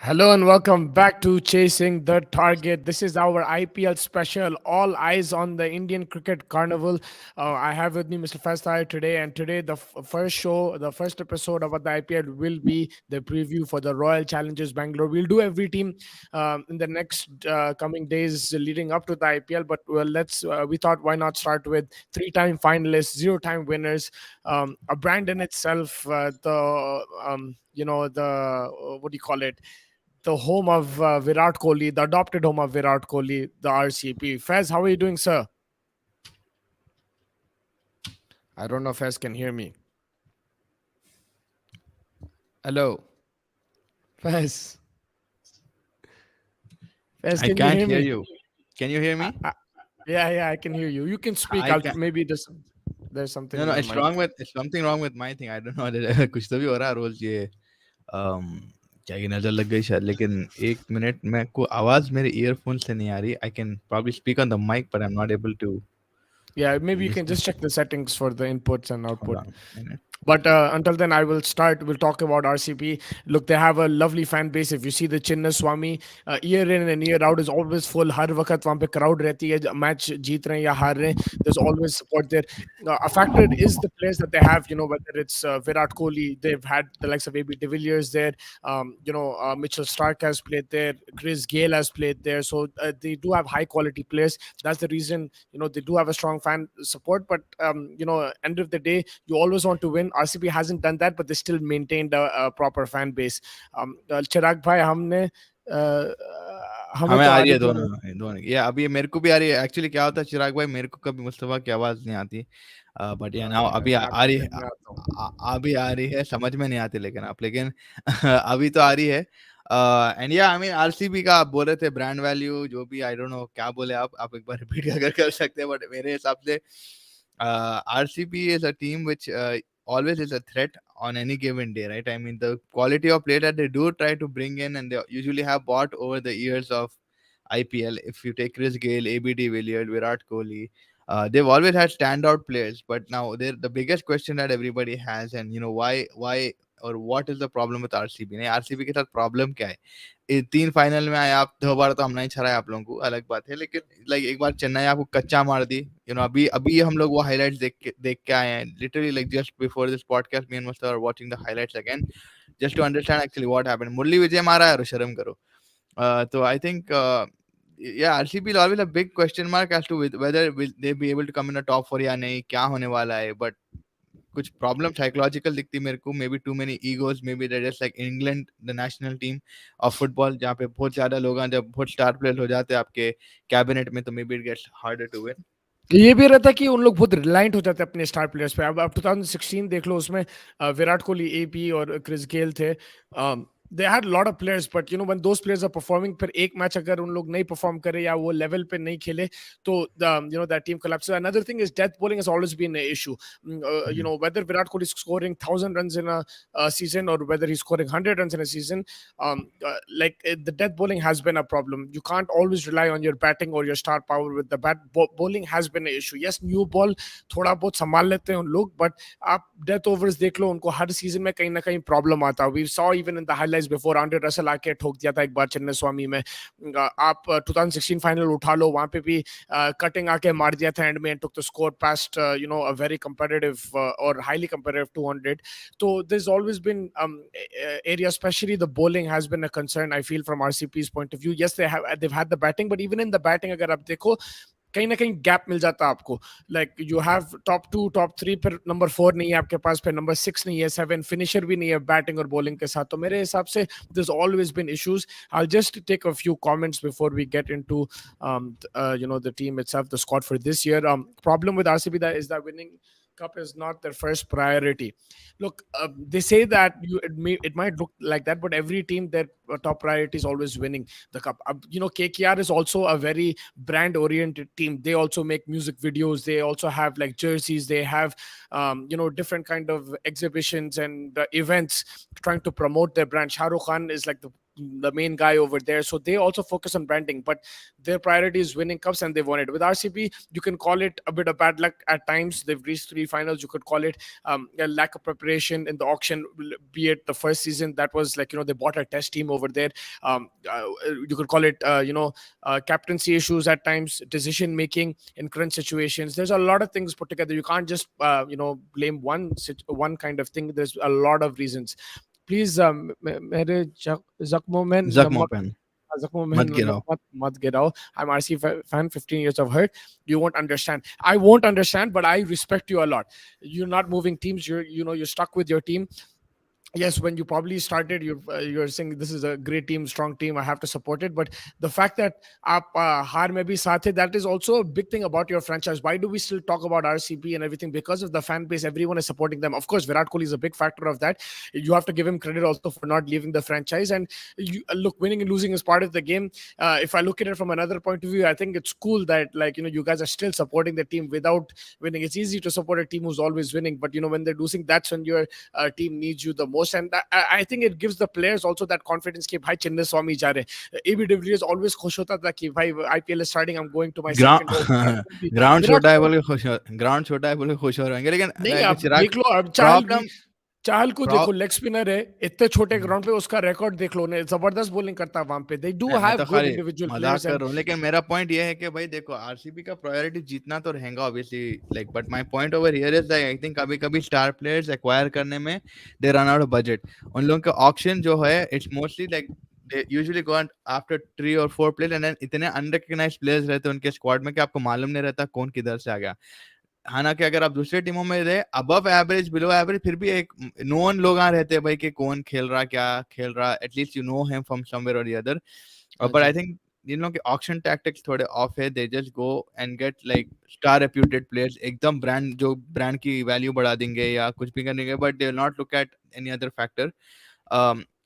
Hello and welcome back to Chasing the Target. This is our IPL special. All eyes on the Indian Cricket Carnival. I have with me Mr. Fastai today, and today the first show, the first episode about the IPL will be the preview for the Royal Challengers Bangalore. We'll do every team in the next coming days leading up to the IPL. But well, let's. We thought why not start with three-time finalists, zero-time winners, a brand in itself. What do you call it? The home of Virat Kohli, the adopted home of Virat Kohli, the RCP. Fez, how are you doing, sir? I don't know if Fez can hear me. Hello, Fez. Fez, I can you can't hear hear me? you. Can you hear I, me? I, yeah, I can hear you. You can speak. I I'll can. maybe there's something No, in no, your it's mic. wrong with it's something wrong with my thing. I don't know. कुछ तो भी हो रहा है रोज ये um, क्या ये नजर लग गई शायद लेकिन एक मिनट मैं को आवाज मेरे ईयरफोन से नहीं आ रही. I can probably speak on the mic, but I'm not able to Yeah, maybe you can listen. just check the settings for the inputs and Hold output. on a minute. But until then, I will start. We'll talk about RCP. Look, they have a lovely fan base. If you see the Chinna Swami, year in and year out is always full. हर वक्त वहाँ पे crowd रहती है. Match जीत रहे हैं या हार रहे हैं. There's always support there. A factor is the players that they have. You know, whether it's Virat Kohli, they've had the likes of AB de Villiers there. Mitchell Stark has played there. Chris Gale has played there. So they do have high quality players. That's the reason they do have a strong fan support. But end of the day, you always want to win. RCB hasn't done that, but they still maintained a proper fan base. चिराग भाई हमने हमें हमें तो आ आ रही रही है दोनों दोनों. दोनों ये अभी मेरे को भी आ रही है. एक्चुअली क्या होता है चिराग भाई, मेरे को कभी मुस्तफा की आवाज नहीं आती. बट या नाउ यार अभी मैं आ आपकी रही है. घर में आता हूँ. अभी आ रही है, समझ में नहीं आती लेकिन आप लेकिन अभी तो आ रही है. एंड या आई मीन आरसीबी का आप बोल रहे थे ब्रांड वैल्यू जो भी, आई डोंट नो क्या बोले आप एक बार रिपीट अगर कर सकते हैं. बट मेरे हिसाब से RCB is a team which always is a threat on any given day, right? I mean, the quality of play that they do try to bring in, and they usually have bought over the years of IPL. If you take Chris Gale, AB de Villiers, Virat Kohli, they've always had standout players. But now they're the biggest question that everybody has, and why or what is the problem with RCB? नहीं, RCB के साथ problem क्या है? 3 final में आए आप, 2 बार तो हमने ही हराया आप लोगों को, अलग बात है. लेकिन लाइक एक बार चेन्नई आपको कच्चा मार दी. अभी अभी हम लोग वो हाइलाइट्स देख के आए हैं. Literally like just before this podcast, me and Mustafa are watching the highlights again just to understand actually what happened. Murali Vijay मारा है, शर्म करो. So I think yeah, RCB is always a big question mark as to whether will they be able to come in the top 4 या नहीं, क्या होने वाला है. But कुछ प्रॉब्लम साइकोलॉजिकल दिखती मेरे को. Maybe too many egos, maybe that is like England the national team of football, जहाँ पे बहुत ज्यादा लोग हैं. जब बहुत स्टार प्लेयर हो जाते हैं आपके कैबिनेट में, तो maybe it gets harder to win. ये भी रहता है कि उन लोग बहुत रिलायंट हो जाते हैं अपने स्टार प्लेयर्स पे. अब 2016 देख लो, उसमें विराट कोहली, एपी और क्रिस गेल थे. They had lot of players, but when those players are performing, फिर एक मैच अगर उन लोग नहीं परफॉर्म करे या वो लेवल पे नहीं खेले, तो that team collapse. Another thing is death bowling has always been an issue. Whether Virat Kohli is scoring 1,000 runs in a season, or whether he's scoring 100 runs in a season, the death bowling has been a problem. You can't always rely on your batting or your star power with the bat. Bowling has been an issue. Yes, new ball थोड़ा बहुत संभाल लेते हैं उन लोग, but आप death overs देख लो, उनको हर सीजन में कहीं ना कहीं प्रॉब्लम आता है. We saw even in the highlights before, Andre Russell आके ठोक दिया था एक बार चेन्नई स्वामी में. आप 2016 फाइनल उठा लो, वहां पे भी कटिंग आके मार दिया था एंड में, and took the score past a very competitive or highly competitive 200. So there's always been area, especially the bowling has been a concern, I feel, from RCP's point of view. Yes, they've had the batting, but even in the batting अगर आप देखो, कहीं ना कहीं gap मिल जाता है आपको. Like you have top 2 top 3, फिर नंबर 4 नहीं है आपके पास, फिर नंबर 6 नहीं है, 7 फिनिशर भी नहीं है बैटिंग और बॉलिंग के साथ. तो मेरे हिसाब से there's always been issues. I'll just take a few comments before we get into the team itself, the squad for this year. Problem with RCB that is that winning cup is not their first priority. Look, they say that it might look like that, but every team, their top priority is always winning the cup. KKR is also a very brand oriented team. They also make music videos, they also have like jerseys, they have different kind of exhibitions and events trying to promote their brand. Shah Rukh Khan is like the main guy over there. So they also focus on branding, but their priority is winning cups, and they won it. With RCB, you can call it a bit of bad luck at times. They've reached three finals. You could call it a lack of preparation in the auction, be it the first season that was like, they bought a test team over there. You could call it, captaincy issues at times, decision making in current situations. There's a lot of things put together. You can't just blame one kind of thing. There's a lot of reasons. Please, मेरे जख्मों में जख्मों नमक, पे जख्मों में मत नमक गिराओ. मत गिराओ. I'm RC fan, 15 years of hurt. You won't understand. I won't understand, but I respect you a lot. You're not moving teams. You're stuck with your team. Yes, when you probably started, you're saying this is a great team, strong team, I have to support it. But the fact that aap haar mein bhi saath hai, that is also a big thing about your franchise. Why do we still talk about RCB and everything? Because of the fan base, everyone is supporting them. Of course, Virat Kohli is a big factor of that. You have to give him credit also for not leaving the franchise. And look, winning and losing is part of the game. If I look at it from another point of view, I think it's cool that, like, you guys are still supporting the team without winning. It's easy to support a team who's always winning, but when they're losing, that's when your team needs you the most. And I think it gives the players also that confidence कि भाई चिन्ने स्वामी जा रहे. AB de Villiers always खुश होता था कि भाई IPL is starting, I'm going to my second home. Ground Virat छोटा है को बोले खुश हो, ग्राउंड छोटा है बोले खुश हो रहेंगे, लेकिन नहीं, लाइक आप चिराग, देख लो, अब चाहल भी, प्रॉब्लम चाहल को प्रॉ देखो, लेग स्पिनर है, इतने छोटे ग्राउंड पे उसका रिकॉर्ड देख लो, ने जबरदस्त बॉलिंग करता है वहां पे. दे डू मैं हैव तो गुड खाली इंडिविजुअल मजाक प्लेयर्स. कर एंड रहा हूँ, लेकिन मेरा पॉइंट ये है कि भाई देखो आरसीबी का प्रायोरिटी जीतना तो रहेगा obviously, like but my point over here is that I think कभी कभी स्टार प्लेयर्स एक्वायर करने में they run out of budget. उन लोगों का ऑक्शन जो है it's mostly like they usually go on after 3 or 4 players and then इतने अनरिकग्नाइज्ड प्लेयर्स रहते हैं उनके स्क्वाड में कि आपको मालूम नहीं रहता कौन किधर से आ गया. हालांकि अगर आप दूसरे टीमों में रहे अबव एवरेज बिलो एवरेज, फिर भी एक नोन लोग आ रहते हैं भाई कि कौन खेल रहा, क्या खेल रहा, at least you know him from somewhere और द अदर. हाँ बट जी. आई थिंक इन लोगों के ऑक्शन टैक्टिक्स थोड़े ऑफ है. They just go and get like star reputed players, एकदम ब्रांड जो ब्रांड की वैल्यू बढ़ा देंगे या कुछ भी करेंगे, but they will not look at any other factor.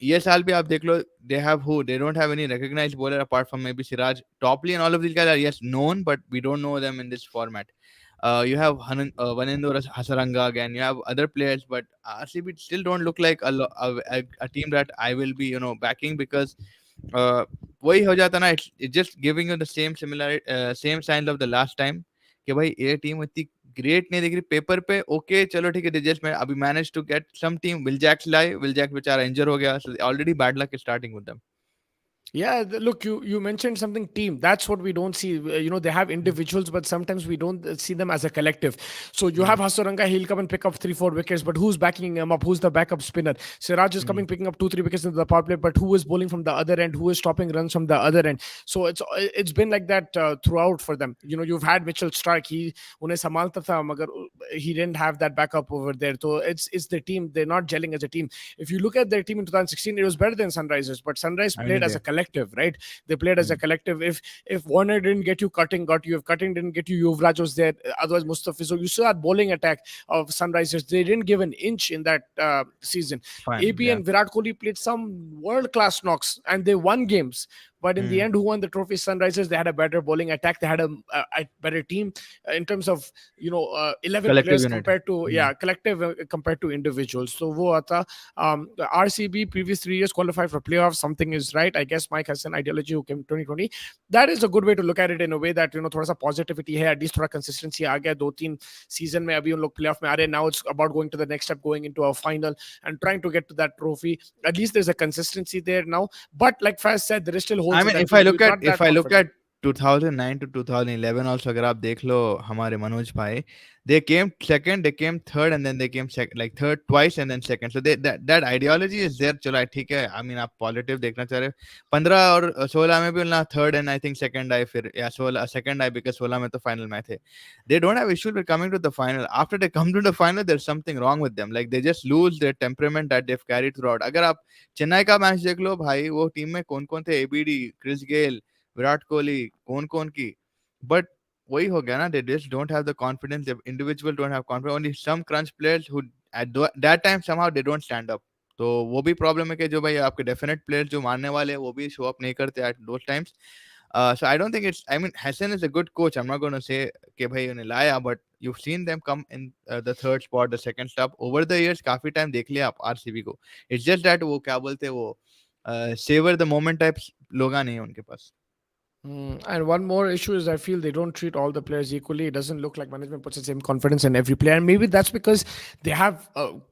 ये साल भी आप देख लो, they don't have any recognized bowler apart from maybe Siraj. Topley and all of these guys are yes known, but we don't know them in this format. You have Vanendu Hasaranga again. You have other players, but RCB still don't look like a team that I will be backing, because uh, वही हो जाता ना. It's just giving you the same signs of the last time कि भाई ये team इतनी great नहीं दिख रही पेपर पे. ओके चलो ठीक है, they just अभी manage to get some team. Will Jacks बेचारा इंजर हो गया, so already bad luck is starting with them. Yeah, look, you mentioned something, team. That's what we don't see. They have individuals, but sometimes we don't see them as a collective. So you have Mm, Hasaranga, he'll come and pick up 3-4 wickets, but who's backing him up? Who's the backup spinner? Siraj is mm. coming, picking up 2-3 wickets into the power play, but who is bowling from the other end? Who is stopping runs from the other end? So it's been like that throughout for them. You've had Mitchell Stark. He उन्हें संभालता था, मगर he didn't have that backup over there. So it's the team. They're not gelling as a team. If you look at their team in 2016, it was better than Sunrisers, but Sunrise I mean, played as a collective, right? They played as a mm, collective. If Warner didn't get you, Cutting got you. If Cutting didn't get you, Yuvraj was there. Otherwise, Mustafiz. So you saw that bowling attack of Sunrisers. They didn't give an inch in that season. fine, AB yeah. and Virat Kohli played some world class knocks, and they won games. But in the Mm. end, who won the trophy? Sunrisers. They had a better bowling attack. They had a better team in terms of 11 Collective players unit. compared to, Mm. collective compared to individuals. So wo aata, the RCB previous 3 years qualified for playoffs. Something is right. I guess Mike has an ideology who came 2020. That is a good way to look at it, in a way that थोड़ा सा positivity है. At least थोड़ा consistency आ गया. 2-3 season में अभी उन लोग playoff में आ रहे हैं. Now it's about going to the next step, going into a final and trying to get to that trophy. At least there's a consistency there now. But like Faz said, there is still I holes in mean, that if I team. look You're at not that 2009 to 2011 also, अगर आप देख लो हमारे मनोज भाई, they came second, they came third, and then they came second, like third twice and then second. So that ideology is there. चलो ठीक है. I mean, आप positive देखना चाह रहे हो. 15 और 16 में भी उन्होंने third and I think second आए, फिर या 16 second आए because 16 में तो final में थे. They don't have issues with coming to the final. After they come to the final, there's something wrong with them. Like they just lose their temperament that they've carried throughout. अगर आप चेन्नई का match देख लो भाई, वो team में कौन कौन थे, ABD, Chris Gayle, Virat Kohli, कौन कौन की. बट वही हो गया ना, they just don't have the confidence. The individual don't have confidence. Only some crunch players who at that time somehow they don't stand up. तो वो भी प्रॉब्लम है कि जो भाई आपके डेफिनेट प्लेयर्स जो मारने वाले हैं वो भी शो अप नहीं करते at those times. So I don't think it's. I mean, Hassan is a good coach. I'm not going to say कि भाई उन्हें लाया, but you've seen them come in the third spot, the second stop over the years. काफी time देख लिया आप RCB को. It's just that वो क्या बोलते हैं वो सेवर द मोमेंट टाइप लोग नहीं है उनके पास. And one more issue is I feel they don't treat all the players equally. It doesn't look like management puts the same confidence in every player. And maybe that's because they have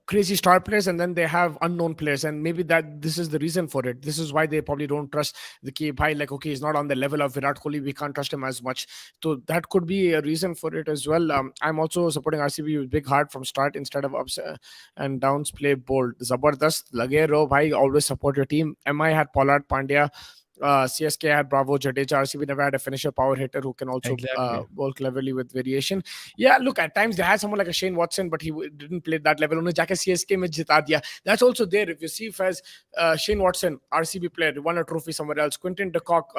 crazy star players and then they have unknown players. And maybe that this is the reason for it. This is why they probably don't trust the key bhai. Like, okay, he's not on the level of Virat Kohli. We can't trust him as much. So that could be a reason for it as well. I'm also supporting RCB with big heart from start instead of ups and downs. Play bold. Zabardast. Lage raho bhai. Always support your team. MI had Pollard Pandya. CSK had Bravo, Jadeja. RCB never had a finisher power hitter who can also Exactly. bowl cleverly with variation. Yeah, look, at times they had someone like a Shane Watson, but he didn't play that level. उन्होंने जाके CSK में जिता दिया. That's also there. If you see Faz, Shane Watson, RCB player, won a trophy somewhere else. Quinton de Kock,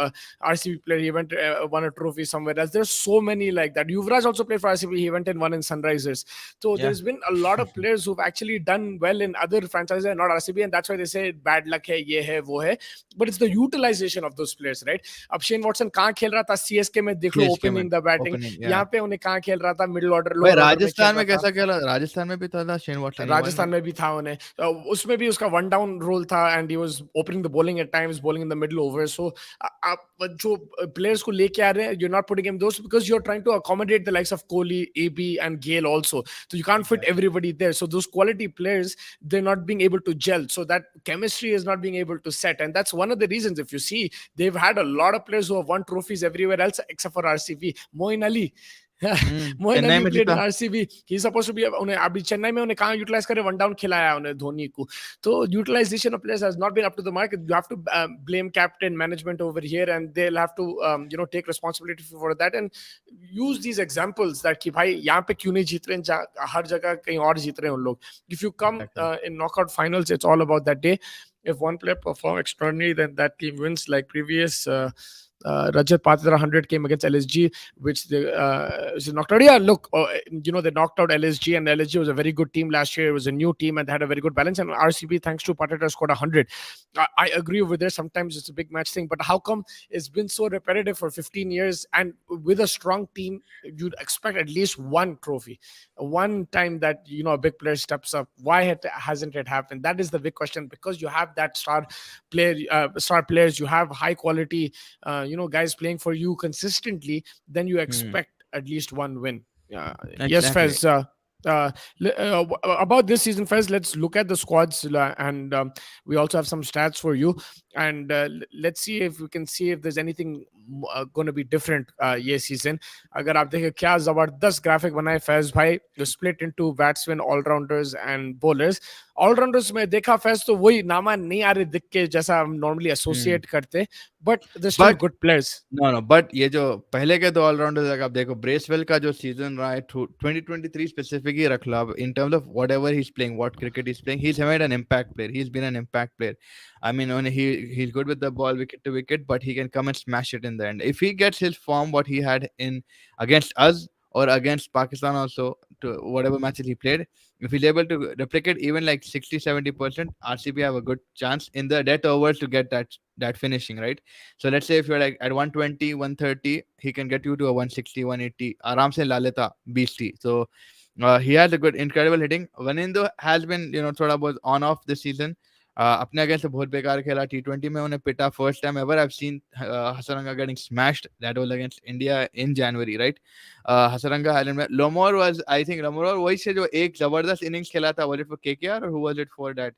RCB player, he went won a trophy somewhere else. There's so many like that. Yuvraj also played for RCB. He went and won in Sunrisers. So Yeah. there's been a lot of players who've actually done well in other franchises and not RCB, and that's why they say bad luck hai, ye hai, wo hai. But it's the utilization of those players, right? अब Shane Watson कहाँ खेल रहा था CSK में, देख लो CSK में opening the batting. Opening. यहाँ पे उन्हें कहाँ खेल रहा था, मिडिल ऑर्डर भाई लोअर ऑर्डर में खेल राजस्थान रहा में था. कैसा खेला, राजस्थान में भी था Shane Watson. He won Rajasthan में भी था उन्हें, उसमें भी उसका वन डाउन रोल था and he was opening the bowling at times, bowling in the middle over. So आप जो प्लेयर्स को लेके आ रहे हैं, you are not putting him those because you are trying to accommodate the likes of Kohli, AB and Gayle also. So you can't fit Exactly. everybody there. So those quality players, they're not being able to gel. So that chemistry is not being able to set. And that's one of the reasons, if you see, they've had a lot of players who have won trophies everywhere else except for RCB. Moin Ali. Moin Chennai Ali में played in जीता. RCB. He's supposed to be उन्हें अभी चेन्नई में उन्हें कहाँ utilise करे, one down खिलाया उन्हें धोनी को. तो utilization of players has not been up to the mark. You have to blame captain management over here, and they'll have to take responsibility for that and use these examples that कि भाई यहाँ पे क्यों नहीं जीत रहे हैं, हर जगह कहीं और जीत रहे हैं उन लोग. If you come Exactly. in knockout finals, it's all about that day. If one player perform extraordinary, then that team wins. Like previous Rajat Patidar 100 came against LSG, which they knocked out. Yeah, look, they knocked out LSG, and LSG was a very good team last year. It was a new team and they had a very good balance. And RCB, thanks to Patidar, scored 100. I agree with this. Sometimes it's a big match thing, but how come it's been so repetitive for 15 years? And with a strong team, you'd expect at least one trophy, one time that a big player steps up. Why hasn't it happened? That is the big question, because you have that star players, you have high quality guys playing for you consistently, then you Hmm. expect at least one win. Yes, Exactly. Fez. About this season, Fez, let's look at the squads, and we also have some stats for you. And let's see if we can see if there's anything going to be different ये season. अगर आप देखें क्या जबरदस्त graphic बनाए फैज भाई, split into batsmen, all-rounders and bowlers. All-rounders में देखा फैज तो वही नामा नहीं आ रहे दिख के जैसा हम normally Hmm. associate करते, but they're still but good players. No no but ये जो पहले के दो ऑलराउंडर्स अगर आप देखो, ब्रेसवेल का जो सीजन रहा है 2023 स्पेसिफिक ही रख लो आप, in terms of whatever he is playing, what cricket is playing, he is made an impact player, he is been an impact player. I mean, when he's good with the ball wicket to wicket, but he can come and smash it in the end. If he gets his form, what he had in against us or against Pakistan also, to whatever matches he played, if he's able to replicate even like 60-70%, RCB have a good chance in the death overs to get that finishing, right? So let's say if you're like at 120, 130, he can get you to a 160, 180. Aram se laleta beastie. So he has a good, incredible hitting. Vanindo has been, thoda bahut on off this season. अपने against बहुत बेकार खेला, T20 में उन्हें पिटा. First time ever I have seen Hasaranga getting smashed, that was against India in January, right? Hasaranga island में लोमोर was, I think लोमोर वही से जो एक जबरदस्त इनिंग्स खेला था, वाज इट फॉर केकेआर और who was it for that?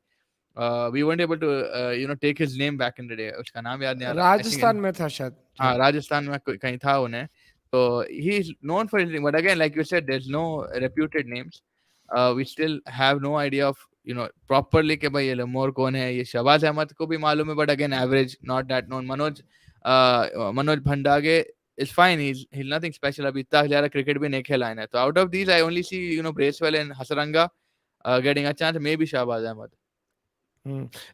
We weren't able to take his name back in the day. उसका नाम याद नहीं आ रहा. I राजस्थान think में था शायद. हाँ, राजस्थान में कहीं था उन्हें. So he is known for his hitting, but again, like you said, there's no reputed names. We still have no idea of properly कि भाई ये लमोर कौन है. ये शहबाज अहमद को भी मालूम है, but again average, not that known. Manoj Bhandage is fine. He's nothing special. अभी इतना ज़्यादा क्रिकेट भी नहीं खेला है. So out of these, I only see Bracewell and Hasaranga getting a chance. Maybe Shahbaz Ahmed.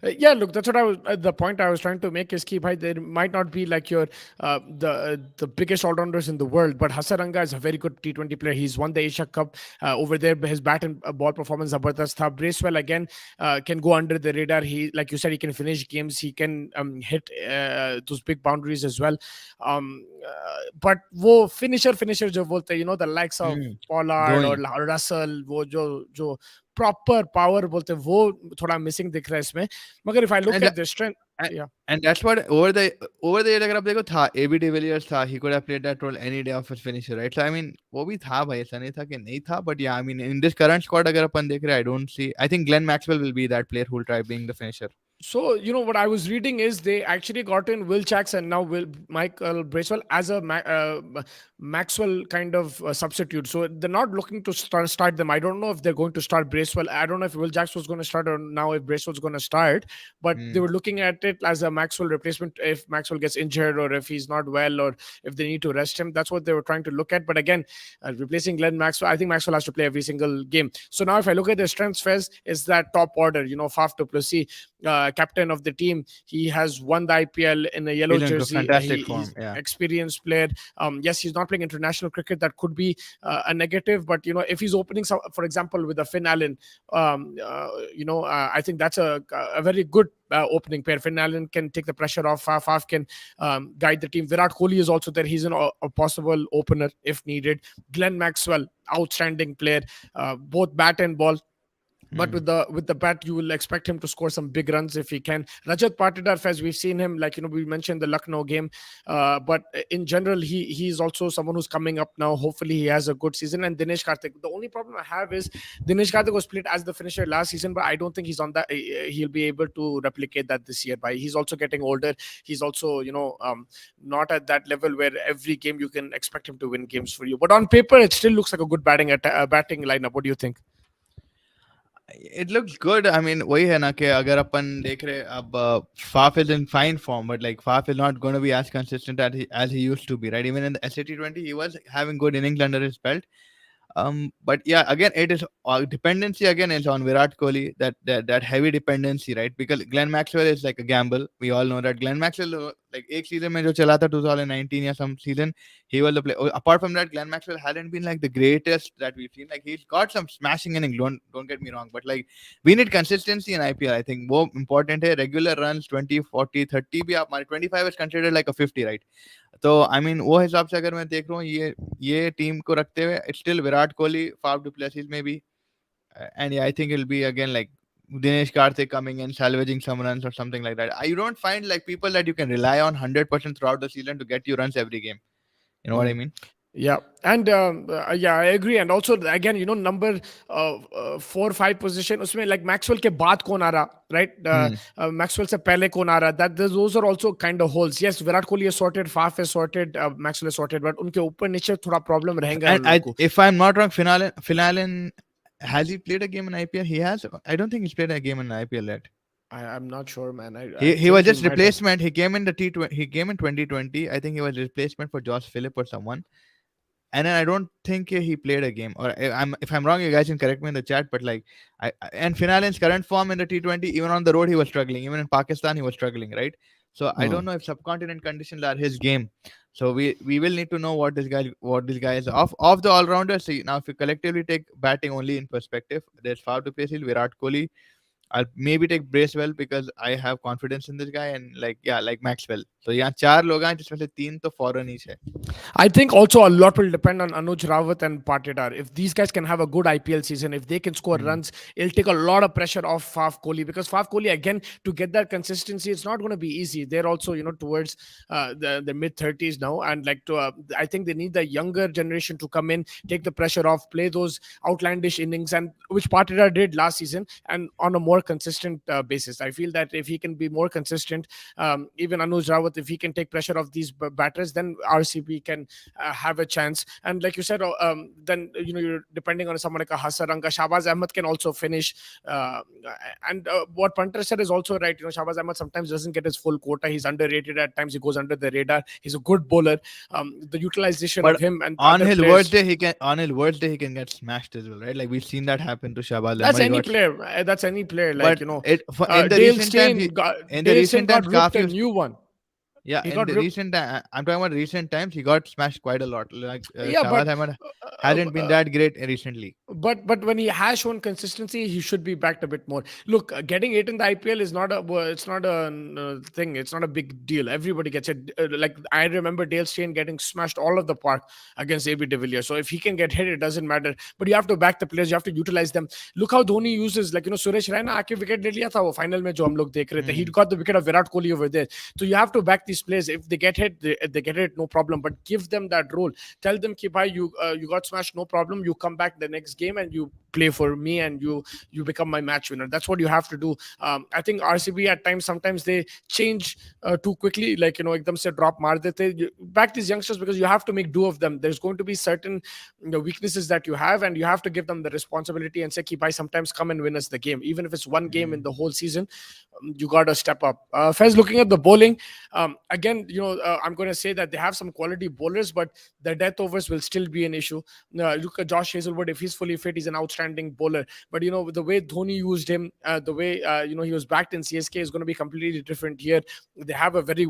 Yeah, look, that's what the point I was trying to make is कि भाई there might not be like your the biggest all-rounders in the world, but Hasaranga is a very good T20 player. He's won the Asia Cup over there. His bat and ball performance zabardast tha. Bracewell again can go under the radar. He, like you said, he can finish games. He can hit those big boundaries as well. But वो finisher जो बोलते हैं, the likes of Pollard Dhoni. or Russell, वो जो proper power बोलते हैं वो थोड़ा मिसिंग दिख रहा है इसमें. मगर if I look And at the strength, A- yeah. and that's what over the years अगर आप देखो था एबी डिविलियर्स था, he could have played that role any day of his finisher, right? So I mean वो भी था भाई, ऐसा नहीं था कि नहीं था, but yeah, I mean in this current squad अगर अपन देख रहे हैं, I don't see, I think Glenn Maxwell will be that player who will try being the finisher. So, what I was reading is they actually got in Will Jacks and now Will Michael Bracewell as a Maxwell kind of substitute. So they're not looking to start them. I don't know if they're going to start Bracewell. I don't know if Will Jacks was going to start or now if Bracewell's going to start. But they Hmm. were looking at it as a Maxwell replacement if Maxwell gets injured or if he's not well or if they need to rest him. That's what they were trying to look at. But again, replacing Glenn Maxwell, I think Maxwell has to play every single game. So now if I look at their strengths, Fez, is that top order, Faf du Plessis, captain of the team. He has won the IPL in a yellow He's in jersey. fantastic He's form, yeah. experienced player. Yes, he's not playing international cricket. That could be a negative. But if he's opening, some, for example, with a Finn Allen, I think that's a very good opening pair. Finn Allen can take the pressure off. Faf can guide the team. Virat Kohli is also there. He's a possible opener if needed. Glenn Maxwell, outstanding player, both bat and ball. But Hmm. with the bat, you will expect him to score some big runs if he can. Rajat Patidar, as we've seen him, like we mentioned the Lucknow game, but in general, he's also someone who's coming up now. Hopefully, he has a good season. And Dinesh Karthik. The only problem I have is Dinesh Karthik was played as the finisher last season, but I don't think he's on that. He'll be able to replicate that this year. By he's also getting older. He's also not at that level where every game you can expect him to win games for you. But on paper, it still looks like a good batting lineup. What do you think? It looks good. I mean वही है ना कि अगर अपन देख रहे अब Faf is in fine form, but like Faf is not going to be as consistent as he used to be, right? Even in the SAT20 he was having good innings under his belt. But yeah, again, it is dependency again is on Virat Kohli, that heavy dependency, right? Because Glenn Maxwell is like a gamble. We all know that Glenn Maxwell, like एक season में जो चला था 2019 या some season, he was the player. Apart from that, Glenn Maxwell hadn't been like the greatest that we've seen. Like he's got some smashing innings. Don't get me wrong, but like we need consistency in IPL. I think वो important है. Regular runs 20, 40, 30 भी आप 25 is considered like a 50, right? तो I mean वो हिसाब से अगर मैं देख रहा हूँ ये टीम को रखते हुए it's still Virat Kohli, Faf du Plessis में भी, and I think it will be again like Dinesh Karthik coming in, salvaging some runs or something like that. You don't find like people that you can rely on 100% throughout the season to get you runs every game. You know what I mean? Yeah, and yeah, I agree. And also, again, number 4-5 position, उसमें like Maxwell के बाद कौन आ रहा, right? Maxwell से पहले कौन आ रहा? Those are also kind of holes. Yes, Virat Kohli is sorted, Faf is sorted, Maxwell is sorted, but उनके ऊपर नीचे थोड़ा problem रहेगा And उन लोगों को. if I'm not wrong, Finalen, has he played a game in IPL? He has. I don't think he's played a game in IPL yet. I'm not sure, man. I He think was he just might have. replacement. He came in the T20. He came in 2020. I think he was replacement for Josh Phillip or someone. And then I don't think he played a game. Or if I'm wrong, you guys can correct me in the chat. But like, and Finalen's current form in the T20, even on the road, he was struggling. Even in Pakistan, he was struggling, right? So I don't know if subcontinent conditions are his game. So we will need to know what this guy is of the all rounders. See, now if you collectively take batting only in perspective, there's Faf du Plessis, Virat Kohli. I'll maybe take Bracewell because I have confidence in this guy, and like Maxwell. So यहाँ चार लोग हैं जिसमें से तीन तो foreign each है. I think also a lot will depend on Anuj Rawat and Patidar. If these guys can have a good IPL season, if they can score runs, it'll take a lot of pressure off Faf Kohli, because Faf Kohli, again, to get that consistency, it's not going to be easy. They're also towards the mid-30s now, and like I think they need the younger generation to come in, take the pressure off, play those outlandish innings, and which Patidar did last season, and on a more consistent basis. I feel that if he can be more consistent, even Anuj Rawat, if he can take pressure off these batters, then RCB can have a chance. And like you said, then you're depending on someone like a Hasaranga. Shahbaz Ahmed can also finish. And what Punter said is also right. Shahbaz Ahmed sometimes doesn't get his full quota. He's underrated at times. He goes under the radar. He's a good bowler. The utilization But of him and on other his players, worst day, he can get smashed as well, right? Like we've seen that happen to Shahbaz that's Ahmed. any player. That's any player. Like But in the Dale recent Steyn time, got, in the Dale recent Steyn got times, ripped a काफी new one. Yeah, He in got the ripped. recent time, I'm talking about recent times, he got smashed quite a lot. Like Yeah, Shahbaz but Ahmed uh, hasn't been uh, that great recently. but when he has shown consistency, he should be backed a bit more. Look, getting it in the IPL is not a it's not a thing. It's not a big deal. Everybody gets it. Like I remember Dale Steyn getting smashed all of the park against AB de Villiers. So if he can get hit, it doesn't matter. But you have to back the players. You have to utilize them. Look how Dhoni uses, like, Suresh Raina आके wicket ले लिया था वो final में जो हम लोग देख रहे थे. He Hmm. got the wicket of Virat Kohli over there. So you have to back these players. If they get hit, they get hit, no problem. But give them that role. Tell them ki bhai, you got smashed, no problem. You come back the next game and you play for me, and you become my match winner. That's what you have to do. I think RCB at times, sometimes they change too quickly, like, ekdam se drop maar dete. Back these youngsters, because you have to make do of them. There's going to be certain weaknesses that you have, and you have to give them the responsibility and say, "Ki bhai, sometimes come and win us the game, even if it's one game in Hmm. the whole season." You got to step up. Fez, looking at the bowling, again, I'm going to say that they have some quality bowlers, but the death overs will still be an issue. Look at Josh Hazelwood. If he's fully fit, he's an outstanding bowler. But the way Dhoni used him, the way he was backed in CSK is going to be completely different here. They have a very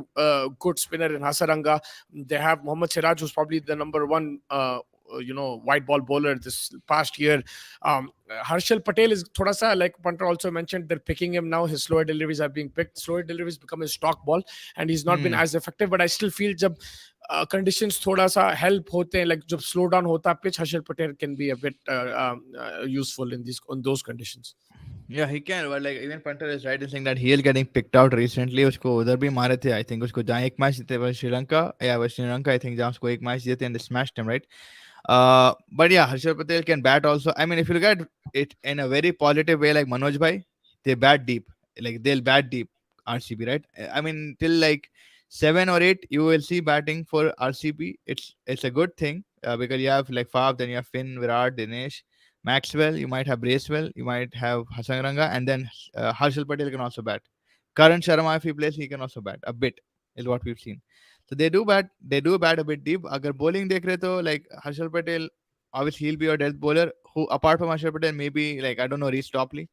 good spinner in Hasaranga. They have Mohammad Siraj, who's probably the number one. White ball bowler this past year. Harshal Patel is thoda sa, like Punter also mentioned, they're picking him now. His slower deliveries are being picked. Slower deliveries become his stock ball, and he's not been Hmm. as effective. But I still feel जब conditions थोड़ा सा help होते हैं, like जब slow down होता है pitch, Harshal Patel can be a bit useful in those conditions. Yeah, he can. But like even Punter is right in saying that he is getting picked out recently. उसको उधर भी मारे थे. I think उसको जहाँ एक match जीते वो श्रीलंका. Yeah, वो श्रीलंका. I think जहाँ उसको एक मैच जीते and they smashed him, right? But yeah, Harshal Patel can bat also. I mean, if you look at it in a very positive way, like Manoj Bhai, they bat deep. Like they'll bat deep, RCB, right? I mean, till like 7 or 8, you will see batting for RCB. It's a good thing because you have like Fab, then you have Finn, Virat, Dinesh, Maxwell. You might have Bracewell, you might have Hasanranga, and then Harshal Patel can also bat. Karan Sharma, if he plays, he can also bat a bit. Is what we've seen. So they do bat a bit deep. Agar bowling dekh rahe to like Harshal Patel, obviously he'll be your death bowler. Who apart from Harshal Patel, maybe like I don't know Reece Topley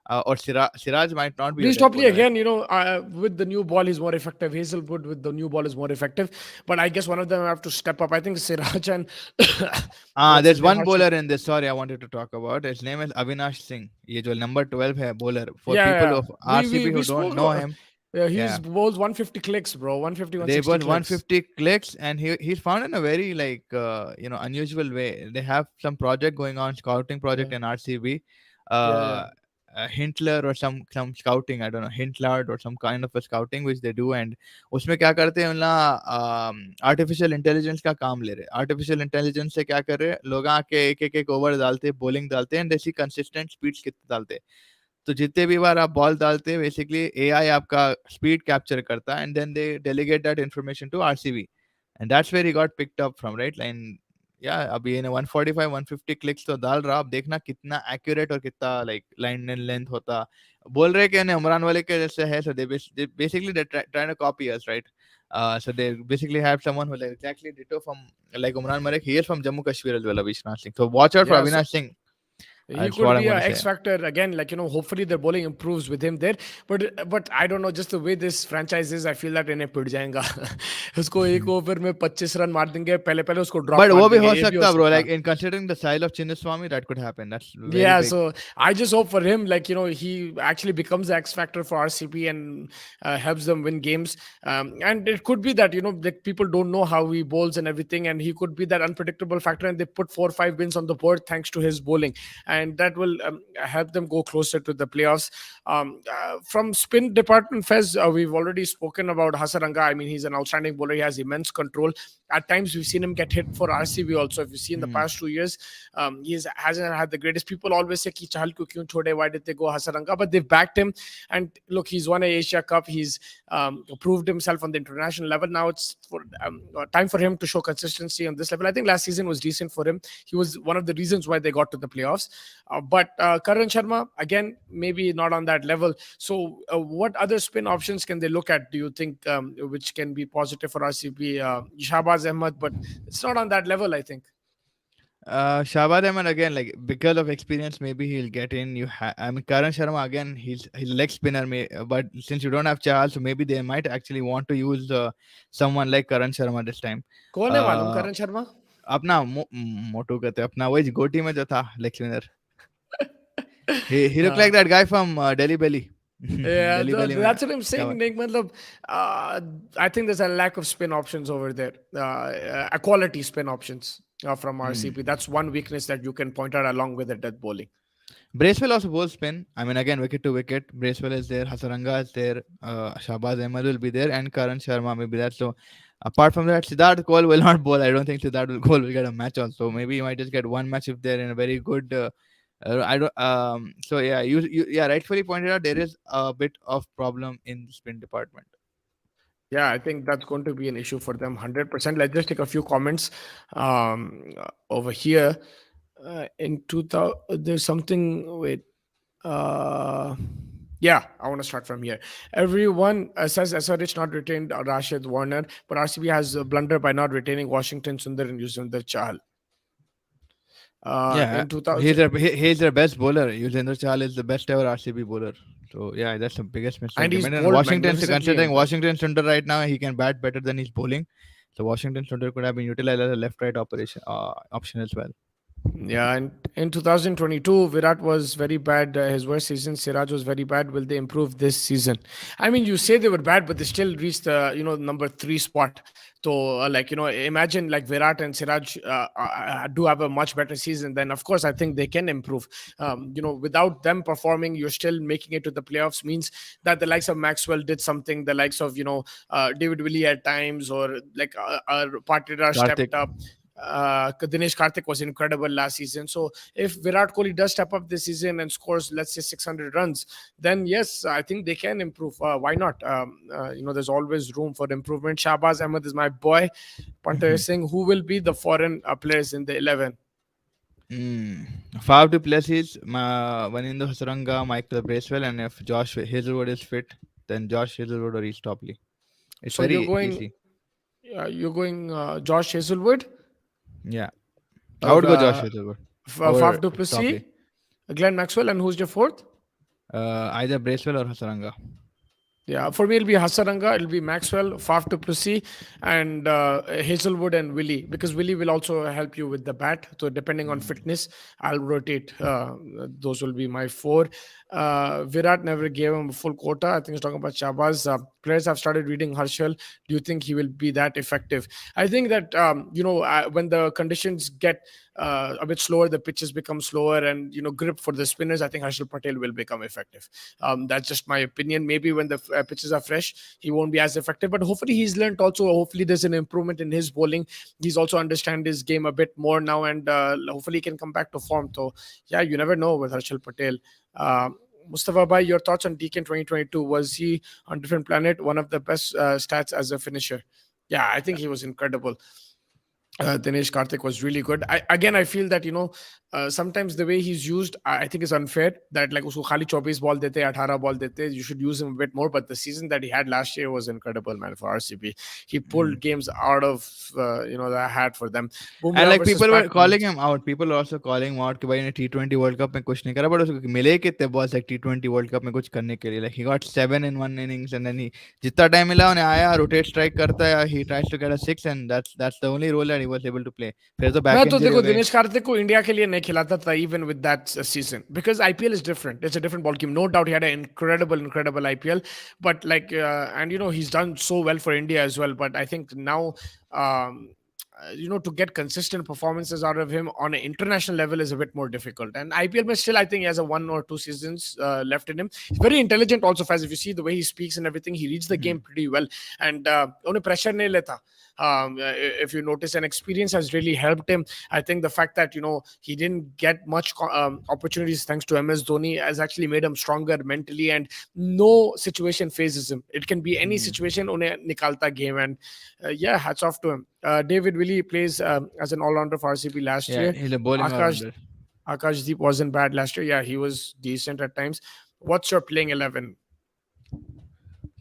or Siraj might not be your Reece death Topley bowler, right? again, with the new ball, he's more effective. Hazelwood with the new ball is more effective. But I guess one of them have to step up. I think Siraj and what's his There's name? one Harshal. bowler in this. Sorry, I wanted to talk about. His name is Avinash Singh. ये जो number 12 है bowler. For Yeah, people yeah. of We RCB we who don't spoke. know him, He's yeah, bowls 150 clicks, bro. 150, they 160 ball clicks. 150 clicks, and he's found in a very like unusual way. They have some project going on, scouting project Yeah, in RCB, yeah, yeah. uh Hintler or some scouting, I don't know, Hintlard or some kind of a scouting which they do. And उसमें क्या करते हैं ना, artificial intelligence का काम ले रहे हैं. आर्टिफिशियल इंटेलिजेंस से क्या कर रहे हैं, लोग आके एक एक एक ओवर डालते हैं, बॉलिंग डालते हैं, एंड ऐसी कंसिस्टेंट स्पीड्स कितने डालते हैं. तो जितने भी बार आप बॉल डालते हैं, बेसिकली एआई आपका स्पीड कैप्चर करता है, and then they delegate that information to RCB, and that's where he got picked up from, right? Line या अभी ये 145 150 क्लिक्स तो डाल रहा, आप देखना कितना एक्यूरेट और कितना लाइक लाइन एंड लेंथ होता. बोल रहे कि उमरान वाले के जैसे है, so they basically they trying to copy us, right? So they basically have someone who like exactly ditto from like Umran Malik. He is from Jammu Kashmir as well, Avinash Singh. So watch out for Yeah, so Avinash Singh. he That's could what I'm be a going to say. X factor again. Like, hopefully the bowling improves with him there. But I don't know, just the way this franchise is, I feel that इन्हें पिट जाएगा. उसको एक over में 25 run मार देंगे, पहले पहले उसको ड्रॉप But मार वो भी देंगे, हो ये भी हो सकता, bro. सकता. Like in considering the style of Chinnaswamy, that could happen. That's very Yeah, big. so I just hope for him, like, he actually becomes the X factor for RCP and helps them win games. And it could be that, like, people don't know how he bowls and everything, and he could be that unpredictable factor, and they put 4 or 5 wins on the board thanks to his bowling, and that will help them go closer to the playoffs. From spin department, Fez, we've already spoken about Hasaranga. I mean, he's an outstanding bowler. He has immense control. At times, we've seen him get hit for RCB also. If you see in the Hmm. past 2 years, he hasn't had the greatest. People always say, Ki Chahal ko kyun chhode? Why did they go Hasaranga? But they've backed him. And look, he's won a Asia Cup. He's proved himself on the international level. Now it's time for him to show consistency on this level. I think last season was decent for him. He was one of the reasons why they got to the playoffs. But Karan Sharma, again, maybe not on that level. So, what other spin options can they look at, do you think, which can be positive for RCB? Shahbaz Ahmed, but it's not on that level, I think. Shabad Ahmed again, like because of experience, maybe he'll get in. I mean, Karan Sharma again, he's a leg spinner, but since you don't have Chahal, so maybe they might actually want to use someone like Karan Sharma this time. कौन है मालूम Uh, करण शर्मा? अपना मोटू कहते हैं, अपना वही गोटी में जो था leg spinner. He looked like हाँ. that guy from Delhi Belly. Yeah, Delhi Belly में that's what I'm क्या saying, बात. Nick. मतलब, I think there's a lack of spin options over there. A quality spin options from RCB. Hmm. That's one weakness that you can point out along with the death bowling. Bracewell also bowls spin. I mean, again, wicket to wicket. Bracewell is there. Hasaranga is there. Shahbaz Ahmed will be there, and Karan Sharma will be there. So, apart from that, Siddharth Kohl will not bowl. I don't think Kohl will get a match also. Maybe he might just get one match if they're in a very good. I don't. So yeah, yeah, rightfully pointed out there is a bit of problem in the spin department. Yeah, I think that's going to be an issue for them 100%. Let's just take a few comments over here. In 2000, there's something, wait. Uh, yeah, I want to start from here. Everyone says SRH not retained Rashid Warner, but RCB has a blunder by not retaining Washington Sundar and Yuzvendra Chahal. Yeah, In 2000, he's their best bowler. Yuzvendra Chahal is the best ever RCB bowler. So yeah, that's the biggest mistake. and I he's mean, bowled Washington, magnificently considering in that. Washington Sundar right now, he can bat better than he's bowling. So Washington Sundar could have been utilized as a left-right operation option as well. Yeah, and in 2022, Virat was very bad. His worst season. Siraj was very bad. Will they improve this season? I mean, you say they were bad, but they still reached the number 3 spot. So, imagine like Virat and Siraj do have a much better season. Then, of course, I think they can improve. Without them performing, you're still making it to the playoffs. Means that the likes of Maxwell did something. The likes of David Willey at times, or like Patidar Karthik. stepped up. Dinesh Karthik was incredible last season. So if Virat Kohli does step up this season and scores, let's say, 600 runs, then yes, I think they can improve. Why not? There's always room for improvement. Shahbaz Ahmed is my boy. Punter is saying who will be the foreign players in the 11. Mm. Five to plus is Vanindo Hasaranga, Michael Bracewell, and if Josh Hazelwood is fit, then Josh Hazelwood or East Topley. It's So you're very going, easy. Josh Hazelwood, Yeah, I would go Josh uh, Hazelwood over Faf du Plessis, Topley. Glenn Maxwell, and who's your fourth? Either Bracewell or Hasaranga. Yeah, for me it'll be Hasaranga, it'll be Maxwell, Faf du Plessis, and Hazelwood and Willie, because Willie will also help you with the bat. So depending on Mm. fitness, I'll rotate. Those will be my four. Virat never gave him a full quota. I think he's talking about Shabazz. Players have started reading Harshal. Do you think he will be that effective? I think that when the conditions get a bit slower, the pitches become slower, and grip for the spinners, I think Harshal Patel will become effective. That's just my opinion. Maybe when the pitches are fresh, he won't be as effective. But hopefully, he's learned also. Hopefully, there's an improvement in his bowling. He's also understand his game a bit more now, and hopefully, he can come back to form. So, yeah, you never know with Harshal Patel. Mustafa Bhai, your thoughts on DK in 2022? Was he on different planet? One of the best stats as a finisher. Yeah, I think he was incredible. Dinesh Karthik was really good. I feel that sometimes the way he's used, I think is unfair. That like usko khali 24 ball dete, 18 ball dete, you should use him a bit more. But the season that he had last year was incredible, man, for RCB. He pulled Mm. games out of the hat for them. And Bumrah like versus people were Pat calling Cummins. him out. People were also calling him out कि भाई ने T20 World Cup में कुछ नहीं करा, but उसको मिले कितने balls like T20 World Cup में कुछ करने के लिए. Like he got 7 in one innings, and then he जितना time मिला उन्हें आया rotate strike करता है. He tries to get a 6, and that's the only role that he was able to play. फिर तो मैं back तो injury देखो हो गई. दिनेश कार्तिक को इंडिया के लिए नहीं खिलाता था even with that season because IPL is different it's a different ball game no doubt he had an incredible IPL but like and he's done so well for India as well but I think now um, to get consistent performances out of him on an international level is a bit more difficult. And IPL, but still, I think he has a 1 or 2 seasons left in him. He's very intelligent, also, Faz. If you see the way he speaks and everything, he reads the Mhm. game pretty well. And only pressure nahi leta. If you notice, and experience has really helped him. I think the fact that he didn't get much opportunities thanks to MS Dhoni has actually made him stronger mentally, and no situation phases him. It can be any Mhm. situation, unhe nikalta game, and yeah, hats off to him. David Willey plays as an all-rounder for RCB last Yeah, year. he's a bowling Akash all-rounder. Akashdeep wasn't bad last year. Yeah, he was decent at times. What's your playing 11?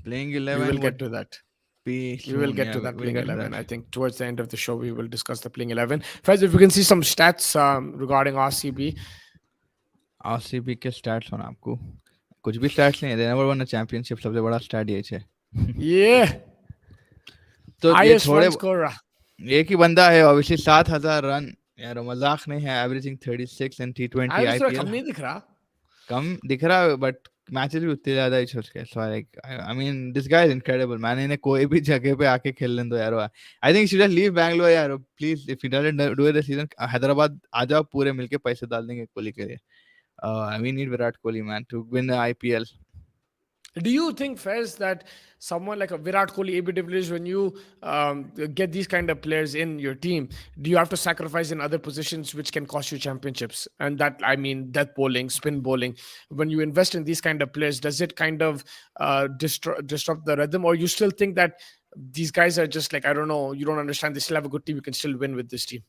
Playing We will 11, what get to that. be We will soon. get Yeah, to that we'll playing get to 11. that. I think towards the end of the show, we will discuss the playing 11. Faiz, if you can see some stats regarding RCB. RCB के stats होना आपको कुछ भी stats नहीं है, they never won a championship, सबसे बड़ा stat यही है। Yeah, तो ये highest थोड़े run scorer. एक ही बंदा है ऑब्वियसली, 7,000 रन, यार मजाक नहीं है, एवरेजिंग 36 इन T20 Average थोड़ा कम आईपीएल। नहीं दिख रहा. कम दिख रहा है बट मैचेस भी उतने ज्यादा ही उसके, so like I mean this guy is incredible man, इन्हें कोई भी जगह पे आके खेलने दो यार। I think should leave Bangalore यार please, if he doesn't do it this season, Hyderabad आ जाओ, पूरे मिलके पैसे डाल देंगे कोहली के लिए। We need Virat Kohli man to win the IPL. Do you think, Faiz, that someone like a Virat Kohli, AB de Villiers, when you get these kind of players in your team, do you have to sacrifice in other positions which can cost you championships? And that, I mean, death bowling, spin bowling. When you invest in these kind of players, does it kind of disrupt the rhythm, or you still think that these guys are just like, I don't know, you don't understand, they still have a good team, you can still win with this team?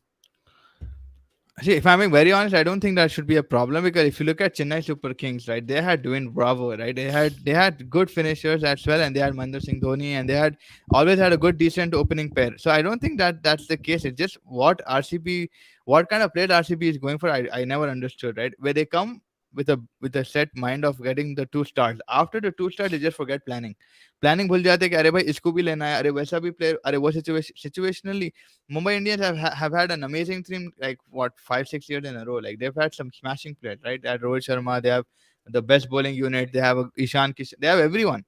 See, if I'm being very honest, I don't think that should be a problem, because if you look at Chennai Super Kings, right, they had Dwayne Bravo, right, they had good finishers as well, and they had Mahendra Singh Dhoni, and they had always had a good decent opening pair. So I don't think that that's the case. It's just what kind of player RCB is going for. I never understood, right, where they come with a set mind of getting the 2 stars. After the 2 stars, they just forget planning. Planning भूल जाते कि अरे भाई इसको भी लेना है, अरे वैसा भी प्लेयर, अरे वो situationally Mumbai Indians have had an amazing team, like what, 5-6 years in a row. Like they've had some smashing players, right? They had Rohit Sharma, they have the best bowling unit, they have Ishan Kishan, they have everyone,